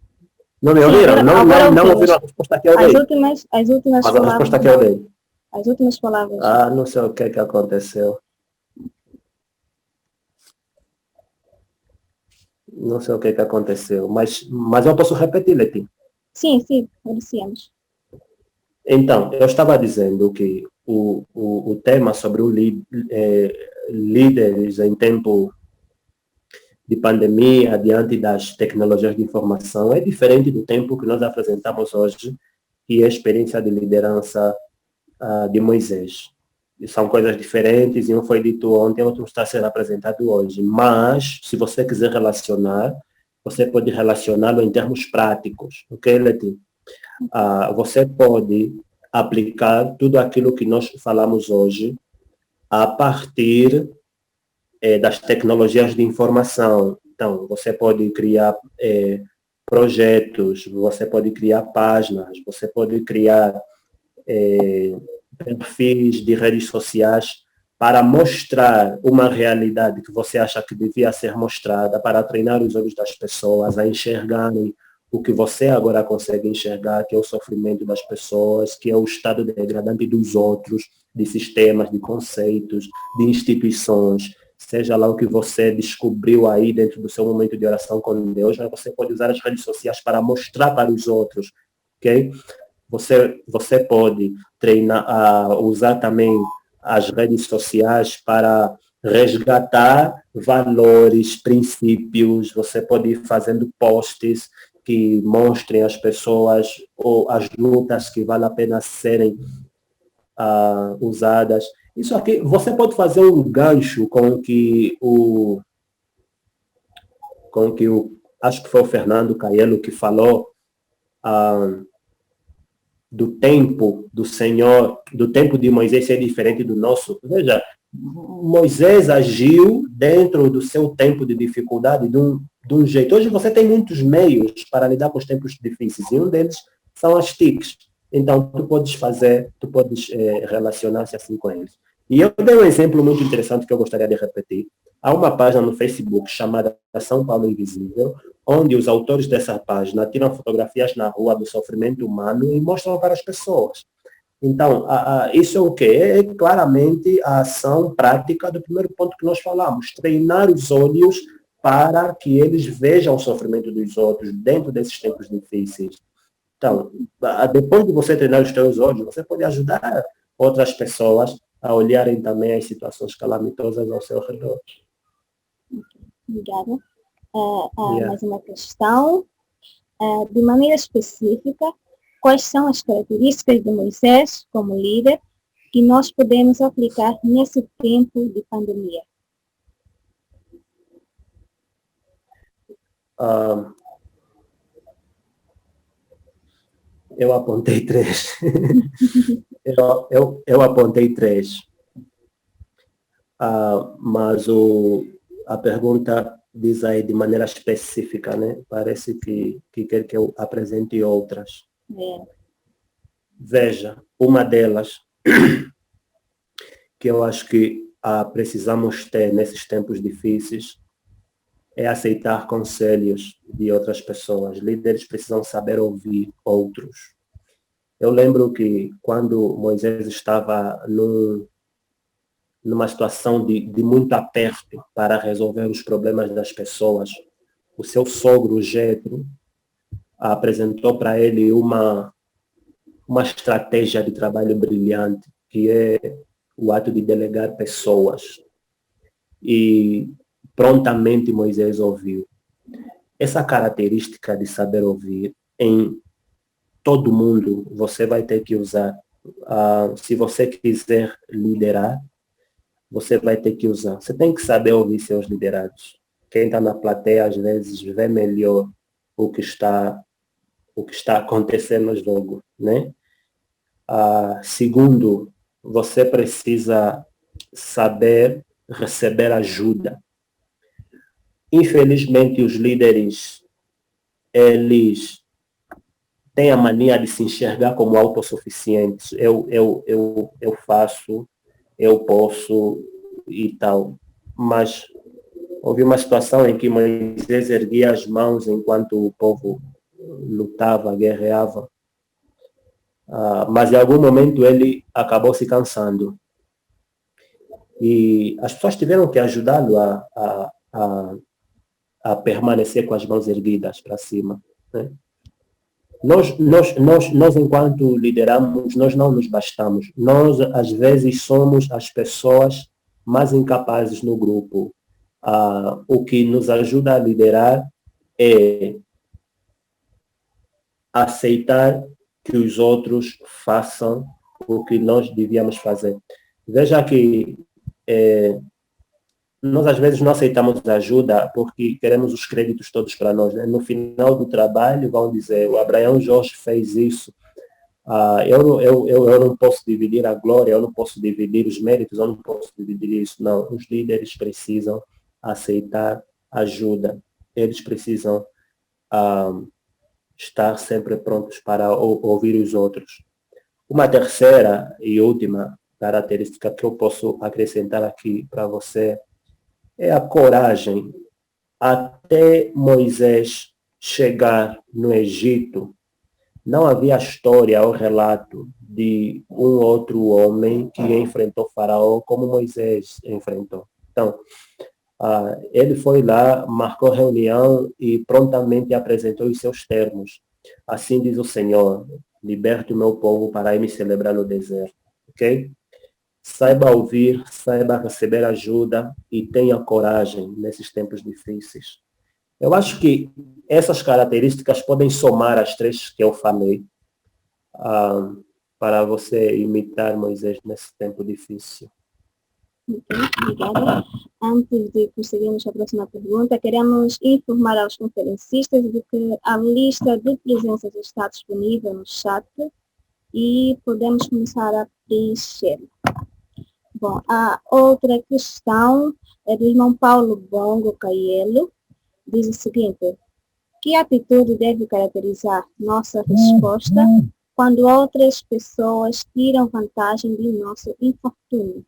não me ouviram? Sim, não ouviram a resposta que eu dei. As últimas Mas a resposta que eu dei. As últimas palavras. Não sei o que aconteceu. Não sei o que aconteceu, mas eu posso repetir, Leti? Sim, agradecemos. Então, eu estava dizendo que o tema sobre líderes em tempo de pandemia, diante das tecnologias de informação, é diferente do tempo que nós apresentamos hoje, que é a experiência de liderança de Moisés. E são coisas diferentes, e um foi dito ontem, outro está sendo apresentado hoje. Mas, se você quiser relacionar, você pode relacioná-lo em termos práticos, ok, Leti? Você pode aplicar tudo aquilo que nós falamos hoje a partir das tecnologias de informação. Então, você pode criar projetos, você pode criar páginas, você pode criar perfis de redes sociais para mostrar uma realidade que você acha que devia ser mostrada, para treinar os olhos das pessoas a enxergarem o que você agora consegue enxergar, que é o sofrimento das pessoas, que é o estado degradante dos outros, de sistemas, de conceitos, de instituições, seja lá o que você descobriu aí dentro do seu momento de oração com Deus, mas você pode usar as redes sociais para mostrar para os outros, ok? Você pode treinar, usar também as redes sociais para resgatar valores, princípios, você pode ir fazendo posts que mostrem às pessoas ou as lutas que vale a pena serem usadas. Isso aqui, você pode fazer um gancho com que acho que foi o Fernando Caielo que falou do tempo do Senhor, do tempo de Moisés ser diferente do nosso. Veja, Moisés agiu dentro do seu tempo de dificuldade de um jeito. Hoje você tem muitos meios para lidar com os tempos difíceis, e um deles são as TICs. Então, tu podes relacionar-se assim com eles. E eu dei um exemplo muito interessante que eu gostaria de repetir. Há uma página no Facebook chamada São Paulo Invisível, onde os autores dessa página tiram fotografias na rua do sofrimento humano e mostram para as pessoas. Então, isso é o quê? É claramente a ação prática do primeiro ponto que nós falamos, treinar os olhos para que eles vejam o sofrimento dos outros dentro desses tempos difíceis. Então, depois de você treinar os teus olhos, você pode ajudar outras pessoas a olharem também as situações calamitosas ao seu redor. Obrigada. Mais uma questão. De maneira específica, quais são as características de Moisés como líder que nós podemos aplicar nesse tempo de pandemia? Eu apontei 3. eu apontei 3. Mas a pergunta diz aí de maneira específica, né? Parece que quer que eu apresente outras. Veja, uma delas que eu acho que precisamos ter nesses tempos difíceis é aceitar conselhos de outras pessoas. Líderes precisam saber ouvir outros. Eu lembro que quando Moisés estava numa situação de muito aperto para resolver os problemas das pessoas, o seu sogro, Jetro, apresentou para ele uma estratégia de trabalho brilhante, que é o ato de delegar pessoas. E prontamente Moisés ouviu. Essa característica de saber ouvir em todo mundo você vai ter que usar. Se você quiser liderar, você vai ter que usar. Você tem que saber ouvir seus liderados. Quem está na plateia, às vezes, vê melhor o que está acontecendo no jogo, né? Segundo, você precisa saber receber ajuda. Infelizmente, os líderes, eles têm a mania de se enxergar como autossuficientes. Eu faço, eu posso e tal. Mas houve uma situação em que Moisés erguia as mãos enquanto o povo lutava, guerreava. Mas em algum momento ele acabou se cansando. E as pessoas tiveram que ajudá-lo a permanecer com as mãos erguidas para cima, né? Nós, enquanto lideramos, nós não nos bastamos. Nós, às vezes, somos as pessoas mais incapazes no grupo. O que nos ajuda a liderar é aceitar que os outros façam o que nós devíamos fazer. Veja que nós às vezes não aceitamos ajuda porque queremos os créditos todos para nós, né? No final do trabalho vão dizer, o Abraão Jorge fez isso, Eu não posso dividir a glória, eu não posso dividir os méritos, eu não posso dividir isso. Não, os líderes precisam aceitar ajuda. Eles precisam estar sempre prontos para ouvir os outros. Uma terceira e última característica que eu posso acrescentar aqui para você é a coragem. Até Moisés chegar no Egito, não havia história ou relato de um outro homem que enfrentou Faraó como Moisés enfrentou. Então, ele foi lá, marcou reunião e prontamente apresentou os seus termos. Assim diz o Senhor, liberte o meu povo para ir me celebrar no deserto. Ok? Saiba ouvir, saiba receber ajuda e tenha coragem nesses tempos difíceis. Eu acho que essas características podem somar as três que eu falei para você imitar Moisés nesse tempo difícil. Obrigada. Antes de prosseguirmos à próxima pergunta, queremos informar aos conferencistas de que a lista de presenças está disponível no chat e podemos começar a preencher. Bom, a outra questão é do irmão Paulo Bongo Caielo. Diz o seguinte: que atitude deve caracterizar nossa resposta quando outras pessoas tiram vantagem de nosso infortúnio?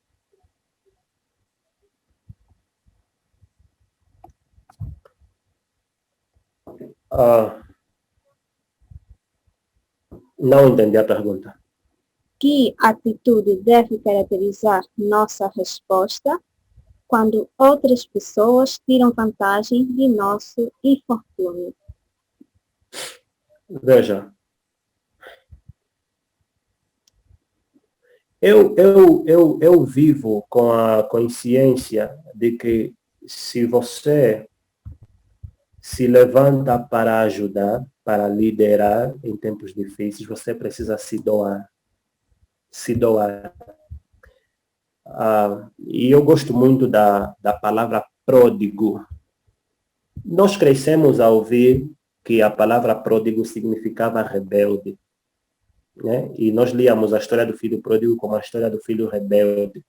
Não entendi a pergunta. Que atitude deve caracterizar nossa resposta quando outras pessoas tiram vantagem de nosso infortúnio? Veja, eu vivo com a consciência de que se você se levanta para ajudar, para liderar em tempos difíceis, você precisa se doar. Se doar. E eu gosto muito da palavra pródigo. Nós crescemos a ouvir que a palavra pródigo significava rebelde, né? E nós líamos a história do filho pródigo como a história do filho rebelde.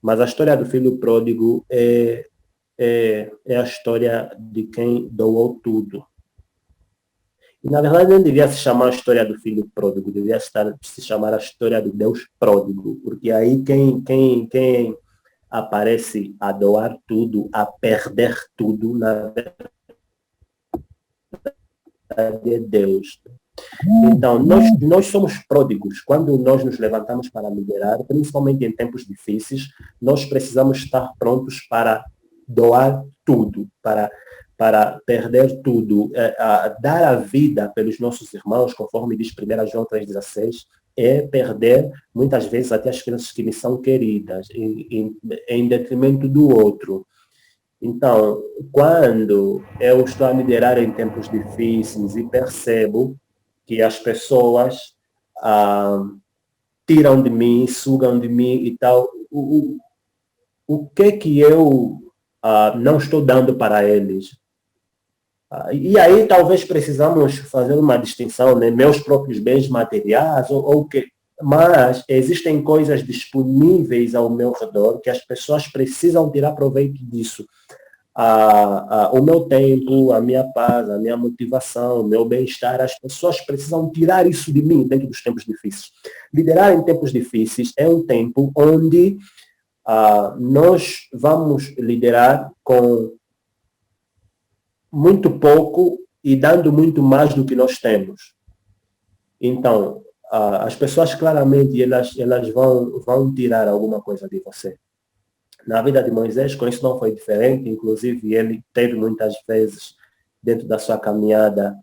Mas a história do filho pródigo é a história de quem doou tudo. E, na verdade, não devia se chamar a história do filho pródigo, devia se chamar a história do Deus pródigo, porque aí quem aparece a doar tudo, a perder tudo, na verdade é Deus. Então, nós somos pródigos. Quando nós nos levantamos para liderar, principalmente em tempos difíceis, nós precisamos estar prontos para doar tudo, para perder tudo, dar a vida pelos nossos irmãos, conforme diz 1 João 3,16, é perder, muitas vezes, até as crianças que me são queridas, em detrimento do outro. Então, quando eu estou a liderar em tempos difíceis e percebo que as pessoas tiram de mim, sugam de mim e tal, o que eu não estou dando para eles? E aí talvez precisamos fazer uma distinção, né? Meus próprios bens materiais, mas existem coisas disponíveis ao meu redor que as pessoas precisam tirar proveito disso. O meu tempo, a minha paz, a minha motivação, o meu bem-estar, as pessoas precisam tirar isso de mim dentro dos tempos difíceis. Liderar em tempos difíceis é um tempo onde nós vamos liderar com muito pouco e dando muito mais do que nós temos. Então, as pessoas claramente elas vão tirar alguma coisa de você. Na vida de Moisés, com isso não foi diferente, inclusive ele teve muitas vezes, dentro da sua caminhada,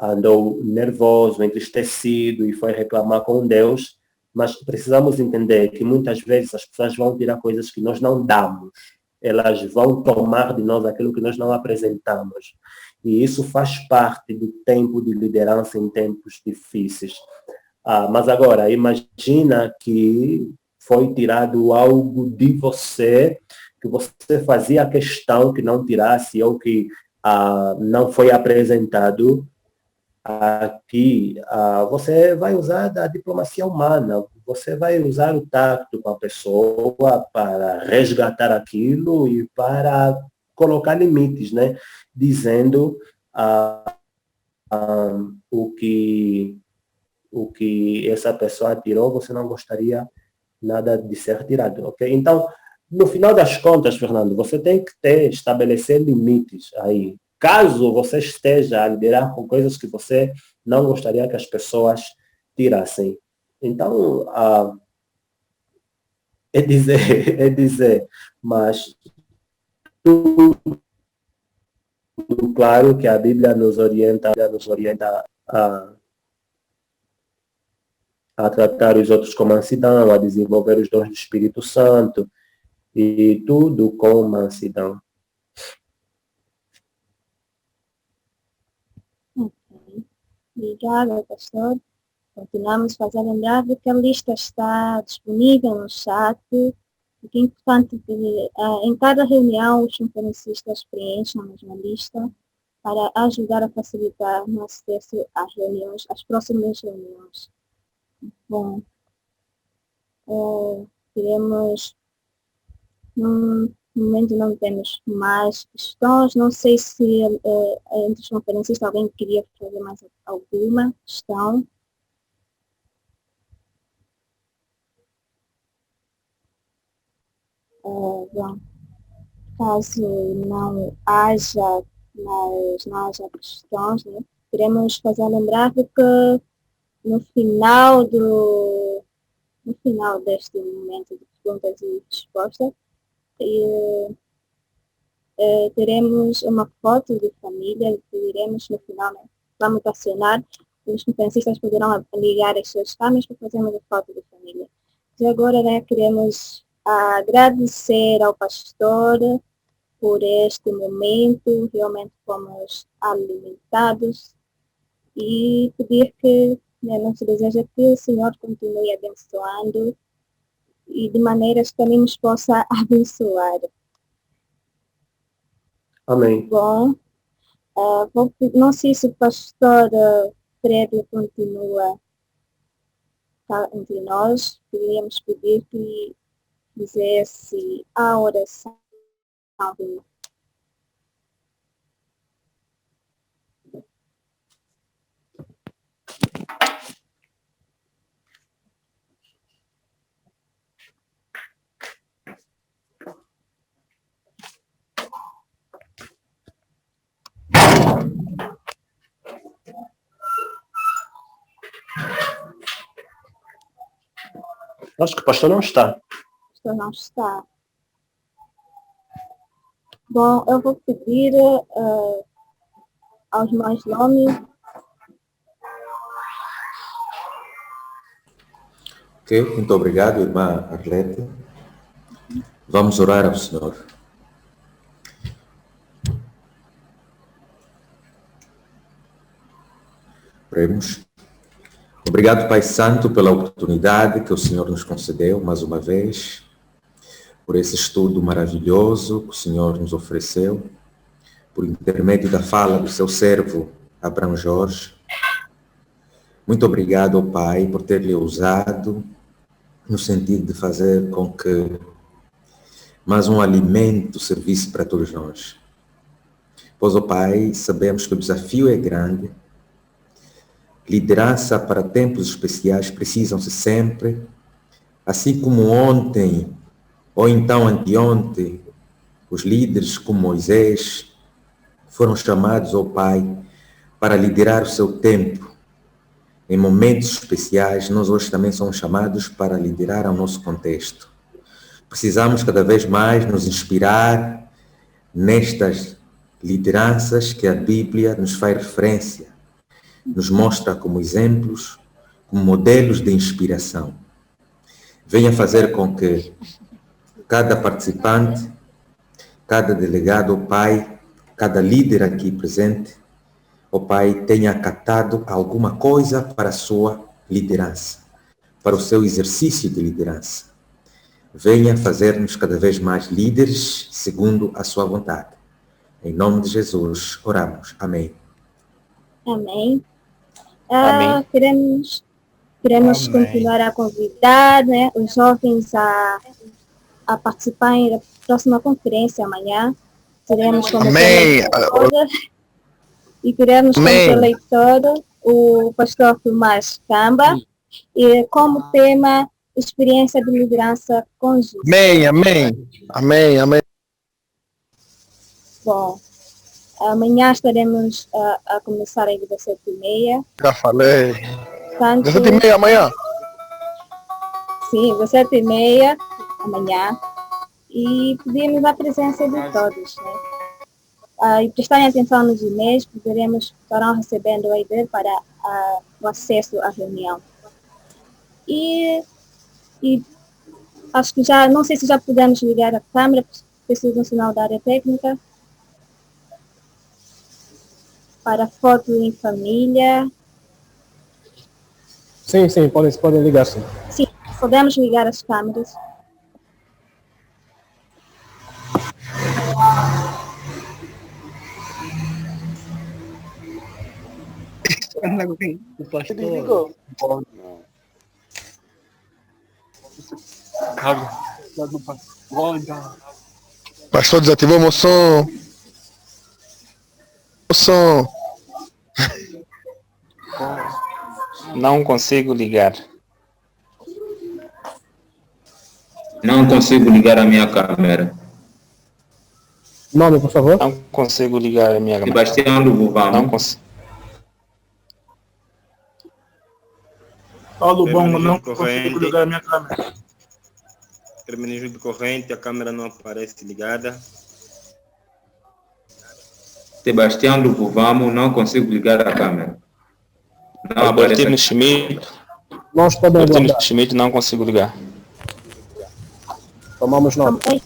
andou nervoso, entristecido e foi reclamar com Deus, mas precisamos entender que muitas vezes as pessoas vão tirar coisas que nós não damos. Elas vão tomar de nós aquilo que nós não apresentamos. E isso faz parte do tempo de liderança em tempos difíceis. Mas agora, imagina que foi tirado algo de você, que você fazia questão que não tirasse, ou que não foi apresentado. aqui você vai usar a diplomacia humana, você vai usar o tacto com a pessoa para resgatar aquilo e para colocar limites, né? Dizendo o que essa pessoa tirou, você não gostaria nada de ser tirado, ok? Então, no final das contas, Fernando, você tem que estabelecer limites aí. Caso você esteja a liderar com coisas que você não gostaria que as pessoas tirassem. Então, é dizer, mas claro que a Bíblia nos orienta a tratar os outros com mansidão, a desenvolver os dons do Espírito Santo, e tudo com mansidão. Ok. Obrigada, pastor. Continuamos a fazer lembrar de que a lista está disponível no chat. O que é importante que em cada reunião os conferencistas preencham a mesma lista para ajudar a facilitar no acesso às reuniões, às próximas reuniões. Bom, queremos, no momento não temos mais questões, não sei se entre os conferencistas alguém queria fazer mais alguma questão. Bom, caso não haja questões, né, queremos fazer lembrar de que no final deste momento de perguntas e respostas, teremos uma foto de família que iremos no final, né? Vamos acionar, os conferencistas poderão ligar as suas câmeras para fazermos a foto de família. E agora, né, queremos agradecer ao pastor por este momento, realmente fomos alimentados, e pedir que, né, nosso desejo é que o Senhor continue abençoando e de maneiras que também nos possa abençoar. Amém. Bom, não sei se o pastor Fred continua entre nós, queríamos pedir que fizesse a oração. Acho que o pastor não está. O pastor não está. Bom, eu vou pedir aos mais nomes. Ok, muito obrigado, irmã Arlete. Vamos orar ao Senhor. Oremos. Obrigado, Pai Santo, pela oportunidade que o Senhor nos concedeu mais uma vez, por esse estudo maravilhoso que o Senhor nos ofereceu, por intermédio da fala do seu servo, Abraão Jorge. Muito obrigado, Pai, por ter-lhe usado no sentido de fazer com que mais um alimento servisse para todos nós. Pois, Pai, sabemos que o desafio é grande. Liderança para tempos especiais precisam-se sempre, assim como ontem, ou então anteontem, os líderes como Moisés foram chamados, ó Pai, para liderar o seu tempo. Em momentos especiais, nós hoje também somos chamados para liderar ao nosso contexto. Precisamos cada vez mais nos inspirar nestas lideranças que a Bíblia nos faz referência, nos mostra como exemplos, como modelos de inspiração. Venha fazer com que cada participante, cada delegado, ó Pai, cada líder aqui presente, ó Pai, tenha acatado alguma coisa para a sua liderança, para o seu exercício de liderança. Venha fazer-nos cada vez mais líderes segundo a sua vontade. Em nome de Jesus, oramos. Amém. Amém. Amém. Queremos Amém. continuar a convidar, né, os jovens a participarem da próxima conferência amanhã. Teremos como Amém. preletora e teremos como Amém. preletora o pastor Tomás Camba e como tema experiência de liderança com Jesus. Amém, amém. Amém, amém. Bom, amanhã estaremos a começar às 17h30. Já falei. Tanto, 17h30 amanhã. sim, 17h30 amanhã. E pedimos a presença de todos, né? E prestarem atenção nos e-mails, estarão recebendo a ideia para o acesso à reunião. E acho que não sei se já podemos ligar a câmera, preciso um sinal da área técnica. Para foto em família. Sim, podem ligar, sim. Sim, podemos ligar as câmeras. O pastor. Pastor desativou meu som. O som. Não consigo ligar. Não consigo ligar a minha câmera. Nome, por favor. Não consigo ligar a minha câmera. Sebastião Luvuvamo. Não consigo. Paulo Bongo, não Corrente. consigo ligar a minha câmera. Terminismo de corrente, a câmera não aparece ligada. Sebastião Luvuvamo, não consigo ligar a câmera. Não aparece. Albertino Schmidt. Nós podemos Albertino aguardar. Schmidt, não consigo ligar. Tomamos nota. Ai,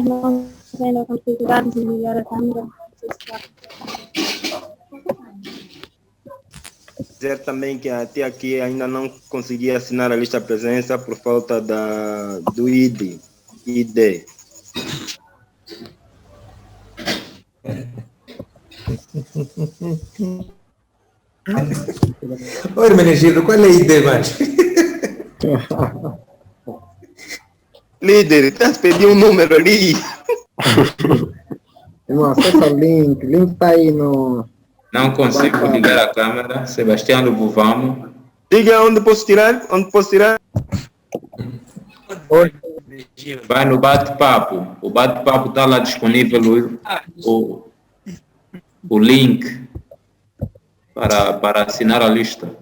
não tenho configurado de ligar a câmera. Dizer também que até aqui ainda não consegui assinar a lista de presença por falta do ID. Oi, Hermenegildo, qual é a ideia, mais? Líder, estás pedindo um número ali? Irmão, acessa o link está aí no... Não consigo ligar a câmera. Sebastião Luvuvamo. Diga onde posso tirar? Vai no bate-papo. O bate-papo está lá disponível o link para assinar a lista.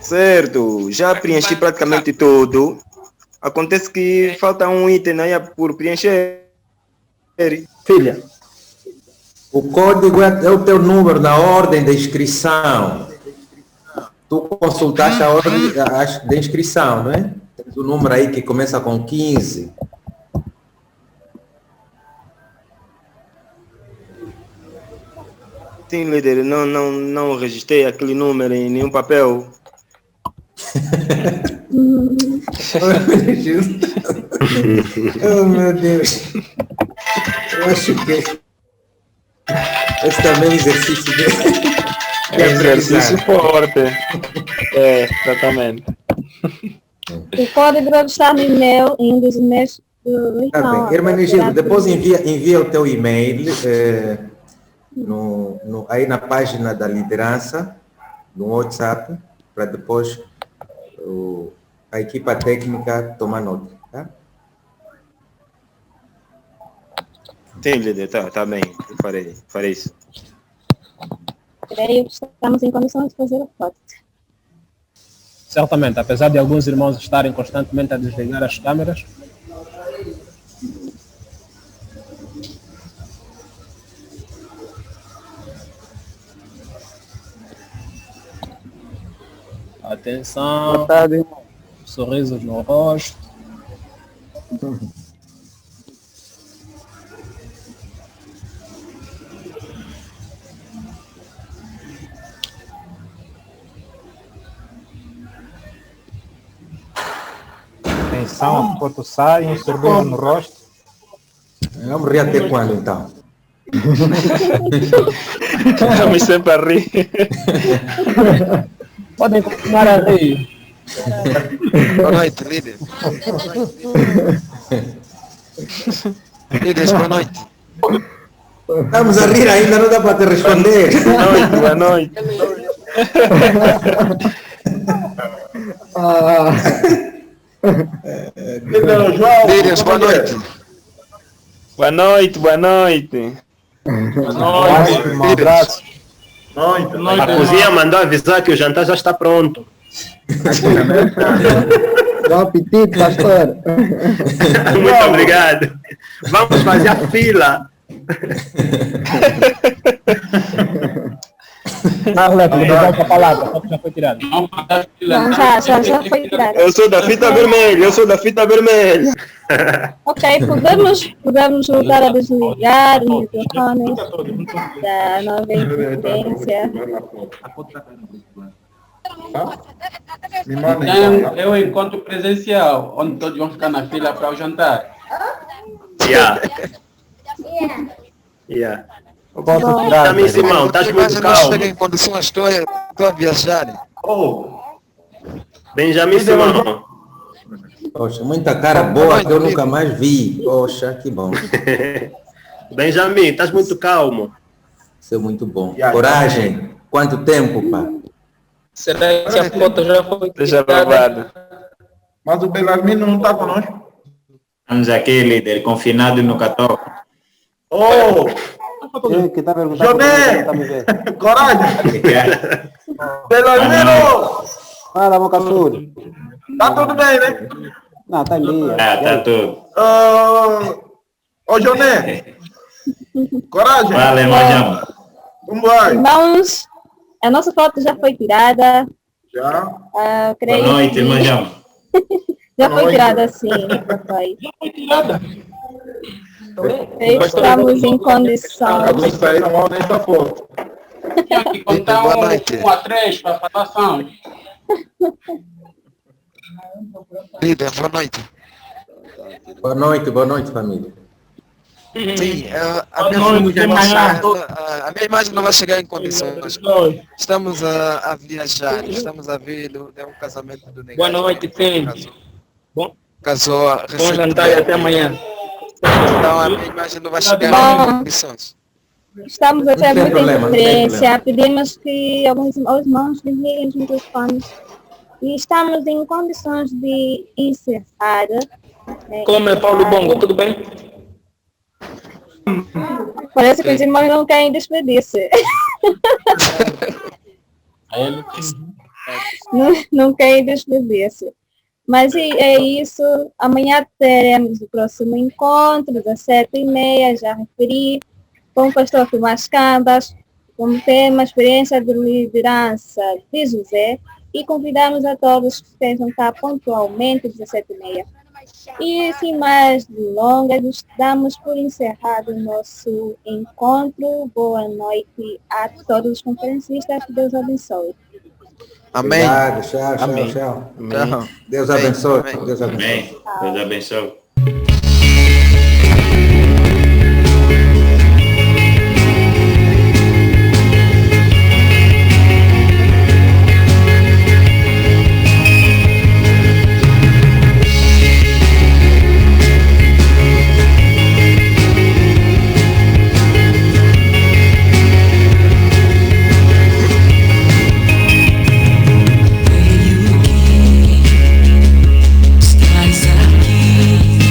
Certo, já preenchi praticamente tudo. Acontece que falta um item aí por preencher. Filha. O código é o teu número na ordem da inscrição. Tu consultaste a ordem da inscrição, não é? Tens o número aí que começa com 15. Sim, líder, não registrei aquele número em nenhum papel. Oh, meu Deus. Eu acho que esse também é exercício de... É exercício forte. É, exatamente. O código deve estar no e-mail, em um dos e-mails do Tá bem. Hermenegildo, depois envia o teu e-mail aí na página da liderança, no WhatsApp, para depois a equipa técnica tomar nota, tá? Sim, líder, tá bem, eu farei isso. Creio que estamos em condições de fazer a foto. Certamente, apesar de alguns irmãos estarem constantemente a desligar as câmeras, atenção, Boa tarde, irmão. sorrisos no rosto. Atenção, a foto sai, um sorriso no rosto. Vamos rir até quando, então? Estamos sempre a rir. Podem continuar a rir. Boa noite, líder. Líderes, boa noite. Estamos a rir ainda, não dá para te responder. Boa noite. Líderes, boa noite. Boa noite, boa noite. Boa noite, um abraço. A cozinha mandou avisar que o jantar já está pronto. Bom apetite, pastor. Muito obrigado. Vamos fazer a fila. Arleto, devolve a palavra, só que já foi tirado. Não, já foi tirado. Eu sou da fita vermelha, Ok, podemos voltar a desligar o microfone da nova interferência. Então, é o encontro presencial, onde todos vão ficar na fila para o jantar. Yeah. Também, Simão, estás muito não calmo. chega em condições, estou a viajar. Benjamin Simão. Poxa, muita cara boa que eu nunca mais vi. Poxa, que bom. Benjamin, estás muito calmo. Isso é muito bom. Coragem. Quanto tempo, pá? Será que a foto já foi Deixa gravado. Mas o Belarmino não está conosco. Estamos aqui, líder, confinado no Catoco. Que tá perguntando? Joné! Coragem! Belarmino! Fala, boca suja. Tá tudo bem, né? Não, tá em dia. Tá tudo. Ô, Joné! Coragem! Fala, irmão. Como vai? Irmãos, a nossa foto já foi tirada. Já? Creio Boa noite, que... irmão Jama. Já foi tirada, sim. Foi. Estamos em condições. Saíram mal nessa foto. Tinha que contar 1 a 3 para a votação. Líder, boa noite. Boa noite, família. Sim, a minha imagem não vai chegar em condições. Estamos a viajar, estamos a ver, é um casamento do negócio. Boa noite, sim. Casou Bom jantar e até amanhã. Então a minha imagem não vai chegar em condições. Estamos até muita interferência. Pedimos que alguns irmãos desliguem os microfones. E estamos em condições de encerrar. Como é Paulo Bongo, tudo bem? Parece que os irmãos não querem despedir-se. não querem despedir-se. Mas é isso. Amanhã teremos o próximo encontro, às 7h30, já referi, com o pastor Tomás Cambas, como tema experiência de liderança de José, e convidamos a todos que estejam cá pontualmente às 17h30. E sem mais delongas, damos por encerrado o nosso encontro. Boa noite a todos os conferencistas, que Deus abençoe. Amém. Tchau. Amém. Deus abençoe. Amém. Deus abençoe. Estás aqui.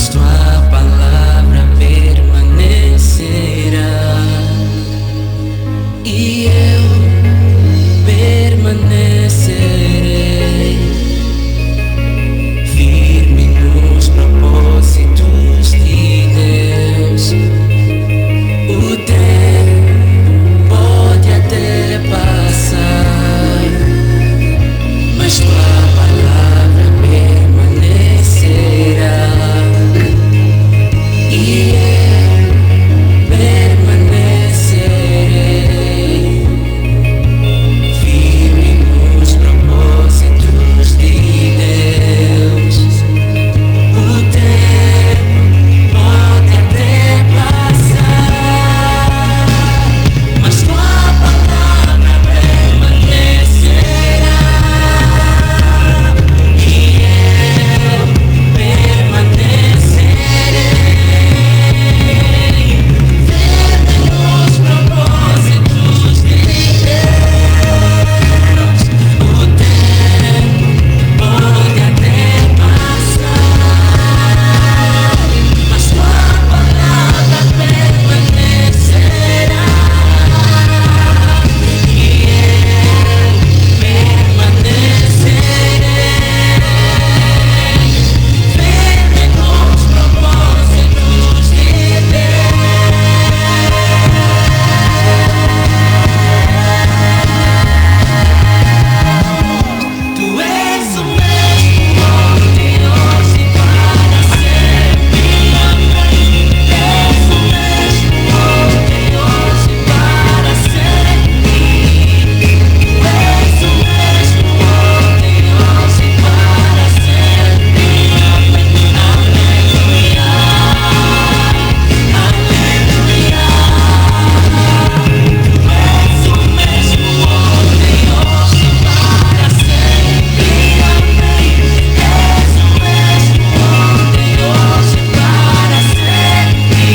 mas tua palavra permanecerá. E eu permanecerei firme nos propósitos de Deus. O tempo pode até passar, mas tua palavra permanecerá. E eu permanecerei firme nos propósitos de Deus. O tempo pode até passar, mas tua palavra permanecerá. E eu permanecerei firme nos propósitos de Deus. O tempo pode até passar, mas tua palavra permanecerá. E eu permanecerei firme nos propósitos de Deus. Tu és o mesmo ontem, hoje e para sempre. Amém. És o mesmo ontem, hoje e para sempre. Tu és o mesmo ontem, hoje e para sempre. Amém. Aleluia. Aleluia. Tu és o mesmo ontem, hoje e para sempre. Amém. És o mesmo ontem, hoje e para sempre.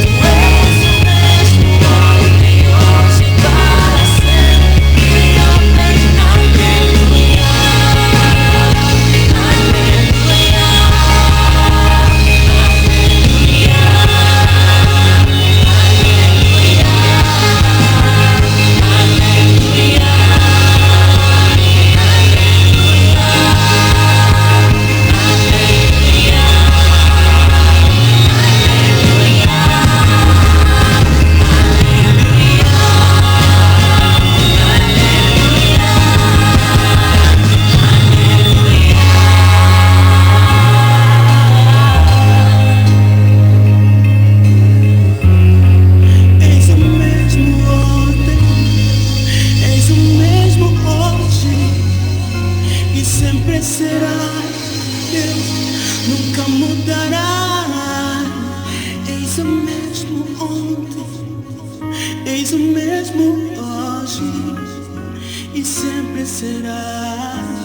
Tu és o mesmo ontem, hoje e para sempre. Amém. Aleluia. És o mesmo ontem, és o mesmo hoje e sempre será. Deus nunca mudará. És o mesmo ontem, és o mesmo hoje e sempre será.